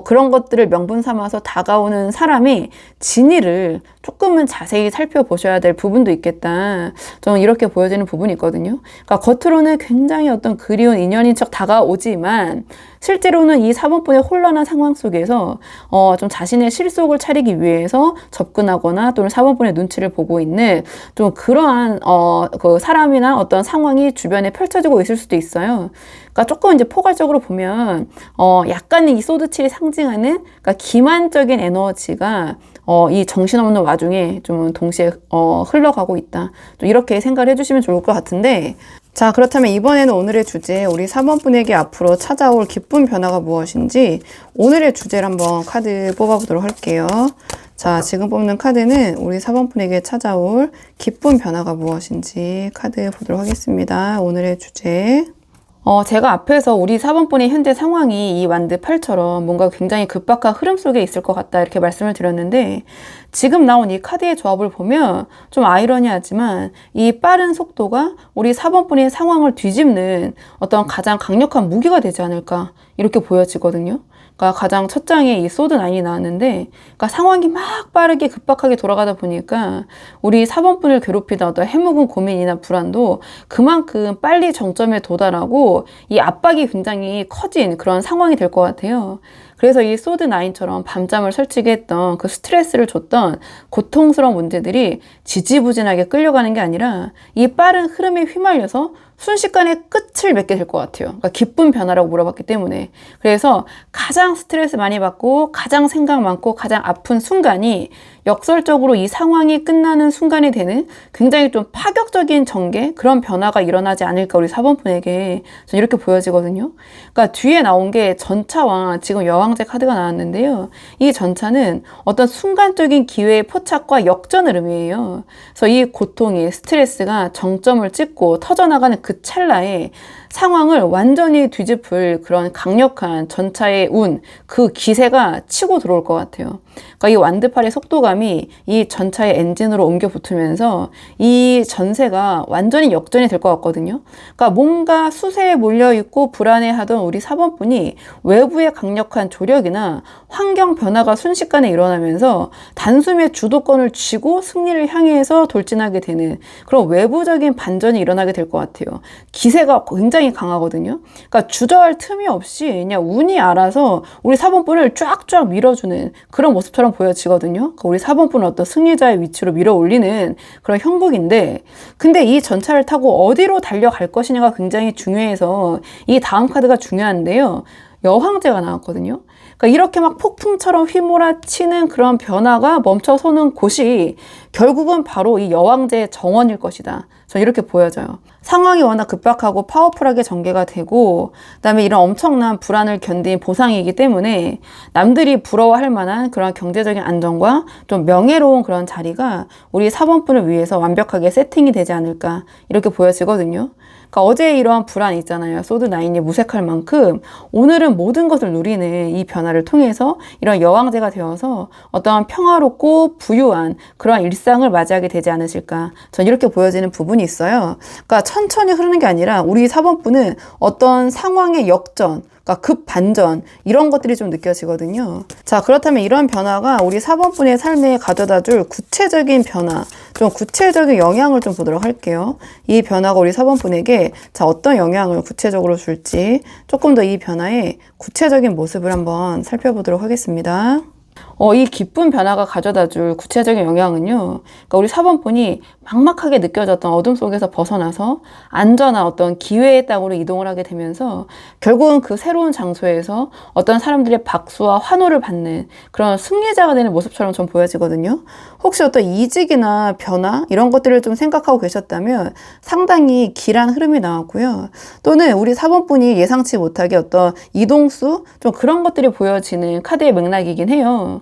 그런 것들을 명분 삼아서 다가오는 사람이 진위를 조금은 자세히 살펴보셔야 될 부분도 있겠다. 저는 이렇게 보여지는 부분이 있거든요. 그러니까 겉으로는 굉장히 어떤 그리운 인연인 척 다가오지만 실제로는 이 4번 분의 혼란한 상황 속에서 좀 자신의 실속을 차리기 위해서 접근하거나 또는 4번 분의 눈치를 보고 있는 좀 그러한 그 사람이나 어떤 상황이 주변에 펼쳐지고 있을 수도 있어요. 그러니까 조금 이제 포괄적으로 보면 약간의 이 소드 7이 상징하는 그러니까 기만적인 에너지가 이 정신없는 와중에 좀 동시에 흘러가고 있다. 좀 이렇게 생각을 해주시면 좋을 것 같은데, 자, 그렇다면 이번에는 오늘의 주제, 우리 4번 분에게 앞으로 찾아올 기쁜 변화가 무엇인지 오늘의 주제를 한번 카드 뽑아보도록 할게요. 자, 지금 뽑는 카드는 우리 4번 분에게 찾아올 기쁜 변화가 무엇인지 카드 보도록 하겠습니다. 오늘의 주제. 제가 앞에서 우리 4번 분의 현재 상황이 이 완드 8처럼 뭔가 굉장히 급박한 흐름 속에 있을 것 같다 이렇게 말씀을 드렸는데, 지금 나온 이 카드의 조합을 보면 좀 아이러니하지만 이 빠른 속도가 우리 4번 분의 상황을 뒤집는 어떤 가장 강력한 무기가 되지 않을까 이렇게 보여지거든요. 그러니까 가장 첫 장에 이 소드 9이 나왔는데, 그러니까 상황이 막 빠르게 급박하게 돌아가다 보니까 우리 4번 분을 괴롭히던 어떤 해묵은 고민이나 불안도 그만큼 빨리 정점에 도달하고 이 압박이 굉장히 커진 그런 상황이 될 것 같아요. 그래서 이 소드 9처럼 밤잠을 설치게 했던 그 스트레스를 줬던 고통스러운 문제들이 지지부진하게 끌려가는 게 아니라 이 빠른 흐름에 휘말려서 순식간에 끝을 맺게 될 것 같아요. 그러니까 기쁜 변화라고 물어봤기 때문에. 그래서 가장 스트레스 많이 받고 가장 생각 많고 가장 아픈 순간이 역설적으로 이 상황이 끝나는 순간이 되는 굉장히 좀 파격적인 전개, 그런 변화가 일어나지 않을까 우리 4번 분에게 저는 이렇게 보여지거든요. 그러니까 뒤에 나온 게 전차와 지금 여왕제 카드가 나왔는데요. 이 전차는 어떤 순간적인 기회의 포착과 역전을 의미해요. 그래서 이 고통이 스트레스가 정점을 찍고 터져나가는 그 찰나에 상황을 완전히 뒤집을 그런 강력한 전차의 운, 그 기세가 치고 들어올 것 같아요. 그러니까 이 완드팔의 속도감이 이 전차의 엔진으로 옮겨 붙으면서 이 전세가 완전히 역전이 될 것 같거든요. 그러니까 뭔가 수세에 몰려있고 불안해하던 우리 4번 분이 외부의 강력한 조력이나 환경 변화가 순식간에 일어나면서 단숨에 주도권을 쥐고 승리를 향해서 돌진하게 되는 그런 외부적인 반전이 일어나게 될 것 같아요. 기세가 굉장히 강하거든요. 그러니까 주저할 틈이 없이 그냥 운이 알아서 우리 4번 분을 쫙쫙 밀어주는 그런 모습처럼 보여지거든요. 그러니까 우리 4번 분은 어떤 승리자의 위치로 밀어 올리는 그런 형국인데, 근데 이 전차를 타고 어디로 달려갈 것이냐가 굉장히 중요해서 이 다음 카드가 중요한데요. 여왕제가 나왔거든요. 그러니까 이렇게 막 폭풍처럼 휘몰아치는 그런 변화가 멈춰서는 곳이 결국은 바로 이 여왕제의 정원일 것이다. 저는 이렇게 보여져요. 상황이 워낙 급박하고 파워풀하게 전개가 되고, 그다음에 이런 엄청난 불안을 견딘 보상이기 때문에 남들이 부러워할 만한 그런 경제적인 안정과 좀 명예로운 그런 자리가 우리 4번 분을 위해서 완벽하게 세팅이 되지 않을까 이렇게 보여지거든요. 그러니까 어제 이러한 불안 있잖아요. 소드 9이 무색할 만큼 오늘은 모든 것을 누리는 이 변화를 통해서 이런 여왕제가 되어서 어떠한 평화롭고 부유한 그러한 일상 뒷상을 맞이하게 되지 않으실까. 전 이렇게 보여지는 부분이 있어요. 그러니까 천천히 흐르는 게 아니라 우리 4번분은 어떤 상황의 역전, 그러니까 급반전 이런 것들이 좀 느껴지거든요. 자, 그렇다면 이런 변화가 우리 4번분의 삶에 가져다줄 구체적인 변화, 좀 구체적인 영향을 좀 보도록 할게요. 이 변화가 우리 4번분에게 자, 어떤 영향을 구체적으로 줄지 조금 더 이 변화의 구체적인 모습을 한번 살펴보도록 하겠습니다. 이 기쁜 변화가 가져다 줄 구체적인 영향은요. 그러니까 우리 4번분이 막막하게 느껴졌던 어둠 속에서 벗어나서 안전한 어떤 기회의 땅으로 이동을 하게 되면서 결국은 그 새로운 장소에서 어떤 사람들의 박수와 환호를 받는 그런 승리자가 되는 모습처럼 좀 보여지거든요. 혹시 어떤 이직이나 변화 이런 것들을 좀 생각하고 계셨다면 상당히 길한 흐름이 나왔고요. 또는 우리 4번분이 예상치 못하게 어떤 이동수 좀 그런 것들이 보여지는 카드의 맥락이긴 해요.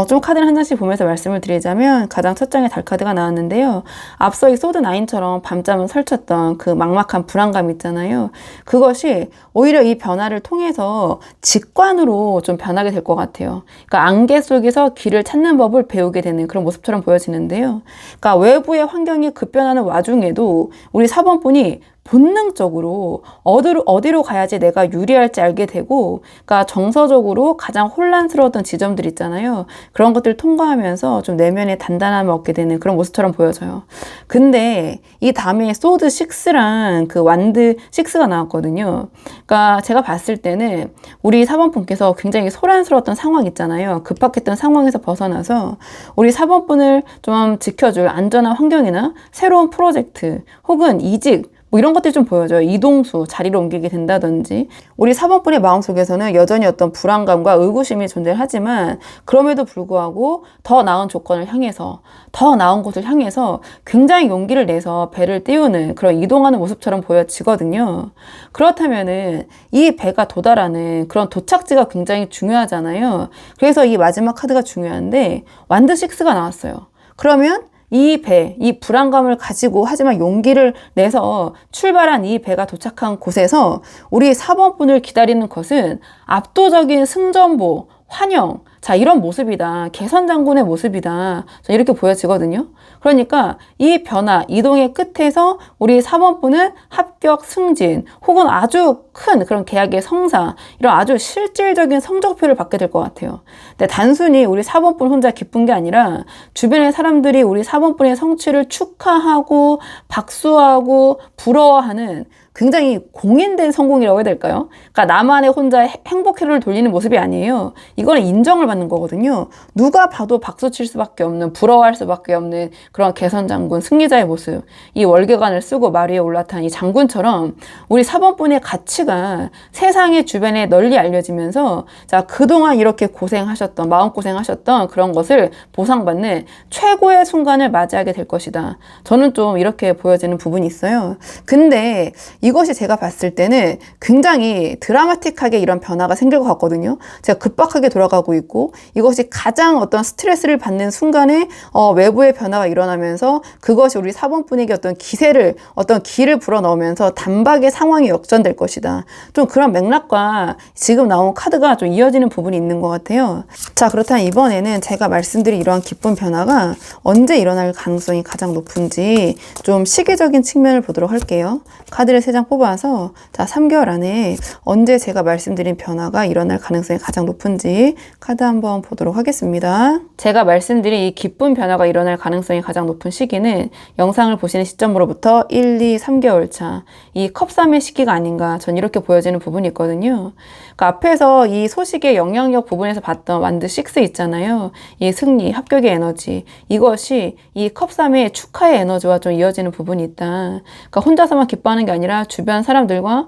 좀 카드를 한 장씩 보면서 말씀을 드리자면 가장 첫 장에 달 카드가 나왔는데요. 앞서 이 소드9처럼 밤잠을 설쳤던 그 막막한 불안감 있잖아요. 그것이 오히려 이 변화를 통해서 직관으로 좀 변하게 될 것 같아요. 그러니까 안개 속에서 길을 찾는 법을 배우게 되는 그런 모습처럼 보여지는데요. 그러니까 외부의 환경이 급변하는 와중에도 우리 4번분이 본능적으로 어디로 가야지 내가 유리할지 알게 되고, 그러니까 정서적으로 가장 혼란스러웠던 지점들 있잖아요. 그런 것들을 통과하면서 좀 내면의 단단함을 얻게 되는 그런 모습처럼 보여져요. 근데 이 다음에 소드 6랑 그 완드 6가 나왔거든요. 그러니까 제가 봤을 때는 우리 4번분께서 굉장히 소란스러웠던 상황 있잖아요. 급박했던 상황에서 벗어나서 우리 4번분을 좀 지켜줄 안전한 환경이나 새로운 프로젝트 혹은 이직 뭐 이런 것들이 좀 보여져요. 이동수, 자리를 옮기게 된다든지. 우리 4번분의 마음속에서는 여전히 어떤 불안감과 의구심이 존재하지만 그럼에도 불구하고 더 나은 조건을 향해서, 더 나은 곳을 향해서 굉장히 용기를 내서 배를 띄우는 그런 이동하는 모습처럼 보여지거든요. 그렇다면은 이 배가 도달하는 그런 도착지가 굉장히 중요하잖아요. 그래서 이 마지막 카드가 중요한데 완드 6가 나왔어요. 그러면 이 배, 이 불안감을 가지고 하지만 용기를 내서 출발한 이 배가 도착한 곳에서 우리 4번분을 기다리는 것은 압도적인 승전보, 환영, 자, 이런 모습이다. 개선 장군의 모습이다. 이렇게 보여지거든요. 그러니까 이 변화, 이동의 끝에서 우리 4번분은 합격, 승진, 혹은 아주 큰 그런 계약의 성사, 이런 아주 실질적인 성적표를 받게 될 것 같아요. 근데 단순히 우리 4번분 혼자 기쁜 게 아니라 주변의 사람들이 우리 4번분의 성취를 축하하고 박수하고 부러워하는 굉장히 공인된 성공이라고 해야 될까요? 그러니까 나만의 혼자 행복 회로를 돌리는 모습이 아니에요. 이거는 인정을 받는 거거든요. 누가 봐도 박수 칠 수밖에 없는, 부러워할 수밖에 없는 그런 개선 장군, 승리자의 모습. 이 월계관을 쓰고 말 위에 올라탄 이 장군처럼 우리 4번분의 가치가 세상의 주변에 널리 알려지면서 자, 그동안 이렇게 고생하셨던, 마음고생하셨던 그런 것을 보상받는 최고의 순간을 맞이하게 될 것이다. 저는 좀 이렇게 보여지는 부분이 있어요. 근데 이것이 제가 봤을 때는 굉장히 드라마틱하게 이런 변화가 생길 것 같거든요. 제가 급박하게 돌아가고 있고 이것이 가장 어떤 스트레스를 받는 순간에 외부의 변화가 일어나면서 그것이 우리 4번분에게 어떤 기세를, 어떤 기를 불어넣으면서 단박에 상황이 역전될 것이다. 좀 그런 맥락과 지금 나온 카드가 좀 이어지는 부분이 있는 것 같아요. 자, 그렇다면 이번에는 제가 말씀드린 이러한 기쁜 변화가 언제 일어날 가능성이 가장 높은지 좀 시기적인 측면을 보도록 할게요. 카드를 3장 뽑아서 자, 3개월 안에 언제 제가 말씀드린 변화가 일어날 가능성이 가장 높은지 카드 한번 보도록 하겠습니다. 제가 말씀드린 이 기쁜 변화가 일어날 가능성이 가장 높은 시기는 영상을 보시는 시점으로부터 1, 2, 3개월 차, 이 컵3의 시기가 아닌가 전 이렇게 보여지는 부분이 있거든요. 그러니까 앞에서 이 소식의 영향력 부분에서 봤던 완드 6 있잖아요. 이 승리, 합격의 에너지, 이것이 이 컵3의 축하의 에너지와 좀 이어지는 부분이 있다. 그러니까 혼자서만 기뻐하는 게 아니라 주변 사람들과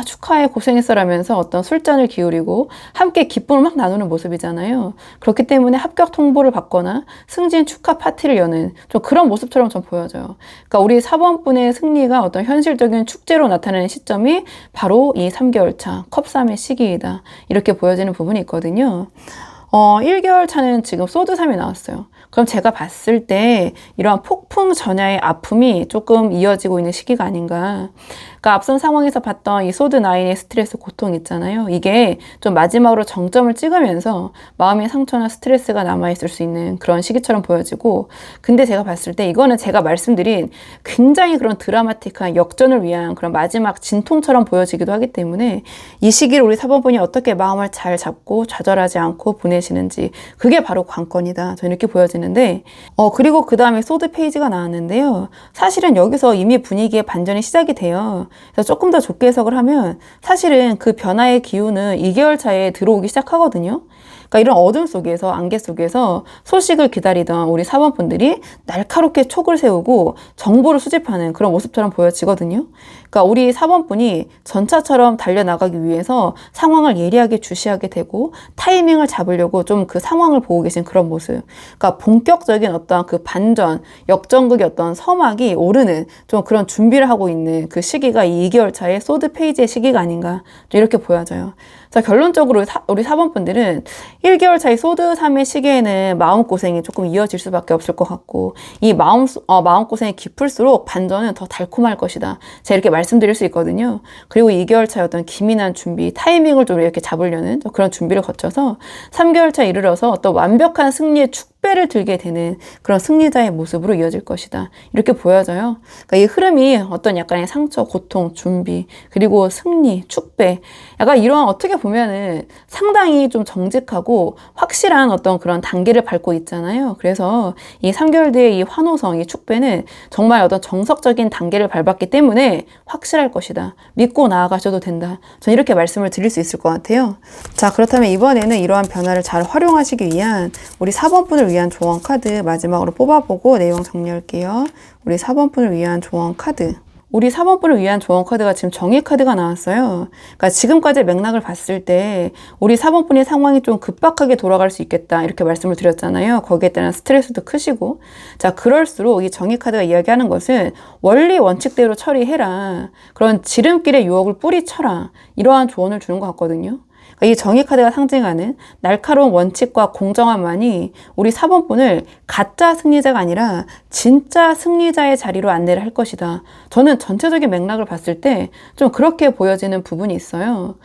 축하해, 고생했어 라면서 어떤 술잔을 기울이고 함께 기쁨을 막 나누는 모습이잖아요. 그렇기 때문에 합격 통보를 받거나 승진 축하 파티를 여는 좀 그런 모습처럼 좀 보여져요. 그러니까 우리 4번분의 승리가 어떤 현실적인 축제로 나타나는 시점이 바로 이 3개월 차 컵3의 시기이다. 이렇게 보여지는 부분이 있거든요. 1개월 차는 지금 소드 3이 나왔어요. 그럼 제가 봤을 때 이러한 폭풍 전야의 아픔이 조금 이어지고 있는 시기가 아닌가. 그러니까 앞선 상황에서 봤던 이 소드 9의 스트레스 고통 있잖아요. 이게 좀 마지막으로 정점을 찍으면서 마음의 상처나 스트레스가 남아있을 수 있는 그런 시기처럼 보여지고, 근데 제가 봤을 때 이거는 제가 말씀드린 굉장히 그런 드라마틱한 역전을 위한 그런 마지막 진통처럼 보여지기도 하기 때문에 이 시기를 우리 사번분이 어떻게 마음을 잘 잡고 좌절하지 않고 보내시는지, 그게 바로 관건이다. 저는 이렇게 보여지는데, 그리고 그 다음에 소드 페이지가 나왔는데요. 사실은 여기서 이미 분위기의 반전이 시작이 돼요. 그래서 조금 더 좁게 해석을 하면 사실은 그 변화의 기운은 2개월 차에 들어오기 시작하거든요. 그러니까 이런 어둠 속에서, 안개 속에서 소식을 기다리던 우리 사원분들이 날카롭게 촉을 세우고 정보를 수집하는 그런 모습처럼 보여지거든요. 그러니까 우리 사원분이 전차처럼 달려나가기 위해서 상황을 예리하게 주시하게 되고 타이밍을 잡으려고 좀 그 상황을 보고 계신 그런 모습. 그러니까 본격적인 어떤 그 반전, 역전극의 어떤 서막이 오르는 좀 그런 준비를 하고 있는 그 시기가 이 2개월 차의 소드 페이지의 시기가 아닌가, 이렇게 보여져요. 자, 결론적으로 우리 사번분들은 1개월 차의 소드 3의 시기에는 마음고생이 조금 이어질 수밖에 없을 것 같고, 이 마음고생이 깊을수록 반전은 더 달콤할 것이다. 제가 이렇게 말씀드릴 수 있거든요. 그리고 2개월 차의 어떤 기민한 준비, 타이밍을 좀 이렇게 잡으려는 그런 준비를 거쳐서 3개월 차에 이르러서 어떤 완벽한 승리의 축배를 들게 되는 그런 승리자의 모습으로 이어질 것이다. 이렇게 보여져요. 그러니까 이 흐름이 어떤 약간의 상처, 고통, 준비, 그리고 승리, 축배, 약간 이런 어떻게 보면은 상당히 좀 정직하고 확실한 어떤 그런 단계를 밟고 있잖아요. 그래서 이 3개월 뒤에 이 환호성, 이 축배는 정말 어떤 정석적인 단계를 밟았기 때문에 확실할 것이다. 믿고 나아가셔도 된다. 전 이렇게 말씀을 드릴 수 있을 것 같아요. 자, 그렇다면 이번에는 이러한 변화를 잘 활용하시기 위한 우리 4번분을 위한 조언 카드 마지막으로 뽑아보고 내용 정리할게요. 우리 4번분을 위한 조언 카드. 우리 4번분을 위한 조언 카드가 지금 정의 카드가 나왔어요. 그러니까 지금까지 맥락을 봤을 때 우리 4번분의 상황이 좀 급박하게 돌아갈 수 있겠다, 이렇게 말씀을 드렸잖아요. 거기에 따른 스트레스도 크시고. 자, 그럴수록 이 정의 카드가 이야기하는 것은 원리 원칙대로 처리해라, 그런 지름길의 유혹을 뿌리쳐라, 이러한 조언을 주는 것 같거든요. 이 정의 카드가 상징하는 날카로운 원칙과 공정함만이 우리 4번분을 가짜 승리자가 아니라 진짜 승리자의 자리로 안내를 할 것이다. 저는 전체적인 맥락을 봤을 때 좀 그렇게 보여지는 부분이 있어요.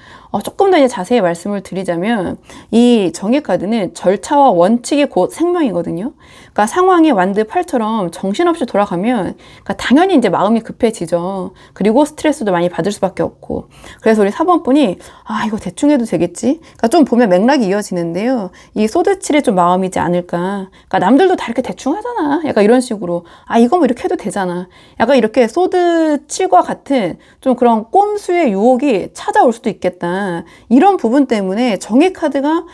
조금 더 이제 자세히 말씀을 드리자면 이 정의 카드는 절차와 원칙이 곧 생명이거든요. 그러니까 상황이 완드 8처럼 정신없이 돌아가면 그러니까 당연히 이제 마음이 급해지죠. 그리고 스트레스도 많이 받을 수밖에 없고. 그래서 우리 4번분이 이거 대충 해도 되겠지? 그러니까 좀 보면 맥락이 이어지는데요. 이 소드칠에 좀 마음이지 않을까. 그러니까 남들도 다 이렇게 대충 하잖아. 약간 이런 식으로. 이거 뭐 이렇게 해도 되잖아. 약간 이렇게 소드칠과 같은 좀 그런 꼼수의 유혹이 찾아올 수도 있겠다. 이런 부분 때문에 정의 카드가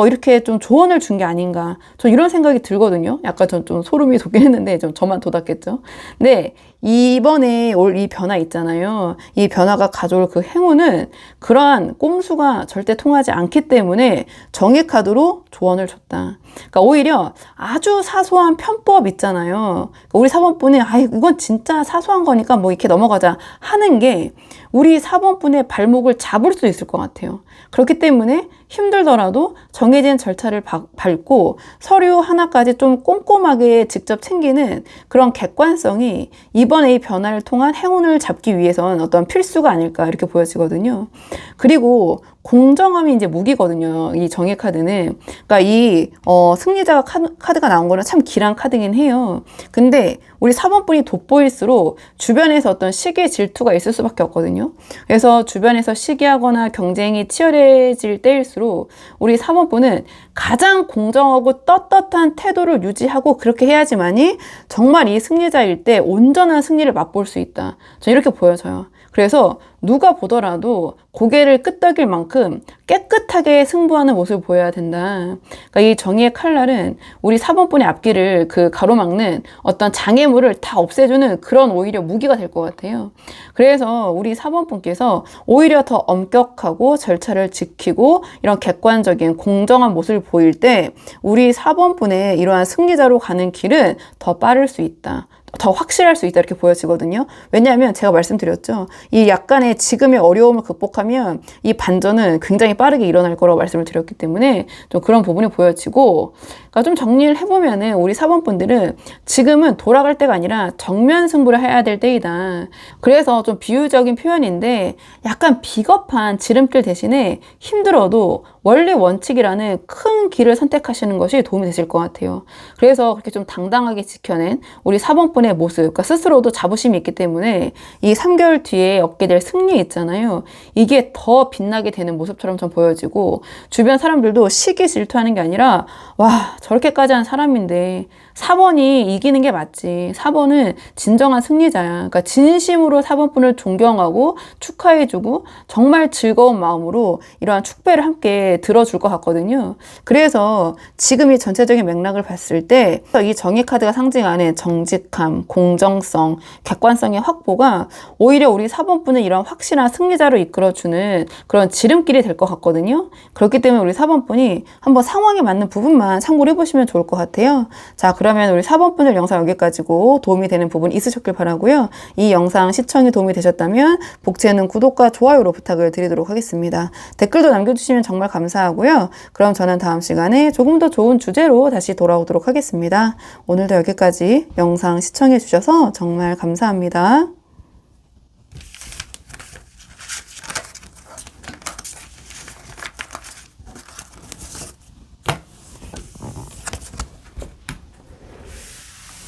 이렇게 좀 조언을 준 게 아닌가, 저 이런 생각이 들거든요. 약간 전 좀 소름이 돋긴 했는데 좀 저만 돋았겠죠. 근데 이번에 올 이 변화 있잖아요. 이 변화가 가져올 그 행운은 그러한 꼼수가 절대 통하지 않기 때문에 정의 카드로 조언을 줬다. 그러니까 오히려 아주 사소한 편법 있잖아요. 그러니까 우리 4번분이 이건 진짜 사소한 거니까 뭐 이렇게 넘어가자 하는 게 우리 4번분의 발목을 잡을 수 있을 것 같아요. 그렇기 때문에 힘들더라도 정해진 절차를 밟고 서류 하나까지 좀 꼼꼼하게 직접 챙기는 그런 객관성이 이번에 이 변화를 통한 행운을 잡기 위해서는 어떤 필수가 아닐까, 이렇게 보여지거든요. 그리고 공정함이 이제 무기거든요. 이 정의 카드는. 그러니까 이 승리자가 카드가 나온 거는 참 길한 카드긴 해요. 근데 우리 4번분이 돋보일수록 주변에서 어떤 시기 질투가 있을 수밖에 없거든요. 그래서 주변에서 시기하거나 경쟁이 치열해질 때일수록 우리 4번분은 가장 공정하고 떳떳한 태도를 유지하고 그렇게 해야지만이 정말 이 승리자일 때 온전한 승리를 맛볼 수 있다. 저는 이렇게 보여져요. 그래서 누가 보더라도 고개를 끄덕일 만큼 깨끗하게 승부하는 모습을 보여야 된다. 그러니까 이 정의의 칼날은 우리 4번분의 앞길을 그 가로막는 어떤 장애물을 다 없애주는 그런 오히려 무기가 될 것 같아요. 그래서 우리 4번분께서 오히려 더 엄격하고 절차를 지키고 이런 객관적인 공정한 모습을 보일 때 우리 4번분의 이러한 승리자로 가는 길은 더 빠를 수 있다. 더 확실할 수 있다 이렇게 보여지거든요. 왜냐하면 제가 말씀드렸죠. 이 약간의 지금의 어려움을 극복하면 이 반전은 굉장히 빠르게 일어날 거라고 말씀을 드렸기 때문에 좀 그런 부분이 보여지고, 그러니까 좀 정리를 해보면은 우리 4번 분들은 지금은 돌아갈 때가 아니라 정면 승부를 해야 될 때이다. 그래서 좀 비유적인 표현인데 약간 비겁한 지름길 대신에 힘들어도 원리 원칙이라는 큰 길을 선택하시는 것이 도움이 되실 것 같아요. 그래서 그렇게 좀 당당하게 지켜낸 우리 4번 분의 모습, 그러니까 스스로도 자부심이 있기 때문에 이 3개월 뒤에 얻게 될 승리 있잖아요. 이게 더 빛나게 되는 모습처럼 좀 보여지고, 주변 사람들도 시기 질투하는 게 아니라 와, 저렇게까지 한 사람인데 4번이 이기는 게 맞지. 4번은 진정한 승리자야. 그러니까 진심으로 4번 분을 존경하고 축하해주고 정말 즐거운 마음으로 이러한 축배를 함께 들어줄 것 같거든요. 그래서 지금 이 전체적인 맥락을 봤을 때 이 정의 카드가 상징하는 정직함, 공정성, 객관성의 확보가 오히려 우리 4번 분을 이런 확실한 승리자로 이끌어주는 그런 지름길이 될 것 같거든요. 그렇기 때문에 우리 4번 분이 한번 상황에 맞는 부분만 참고를 해보시면 좋을 것 같아요. 자, 그러면 우리 4번 분들 영상 여기까지고 도움이 되는 부분 있으셨길 바라고요. 이 영상 시청이 도움이 되셨다면 복채는 구독과 좋아요로 부탁을 드리도록 하겠습니다. 댓글도 남겨주시면 정말 감사하고요. 그럼 저는 다음 시간에 조금 더 좋은 주제로 다시 돌아오도록 하겠습니다. 오늘도 여기까지 영상 시청해 주셔서 정말 감사합니다.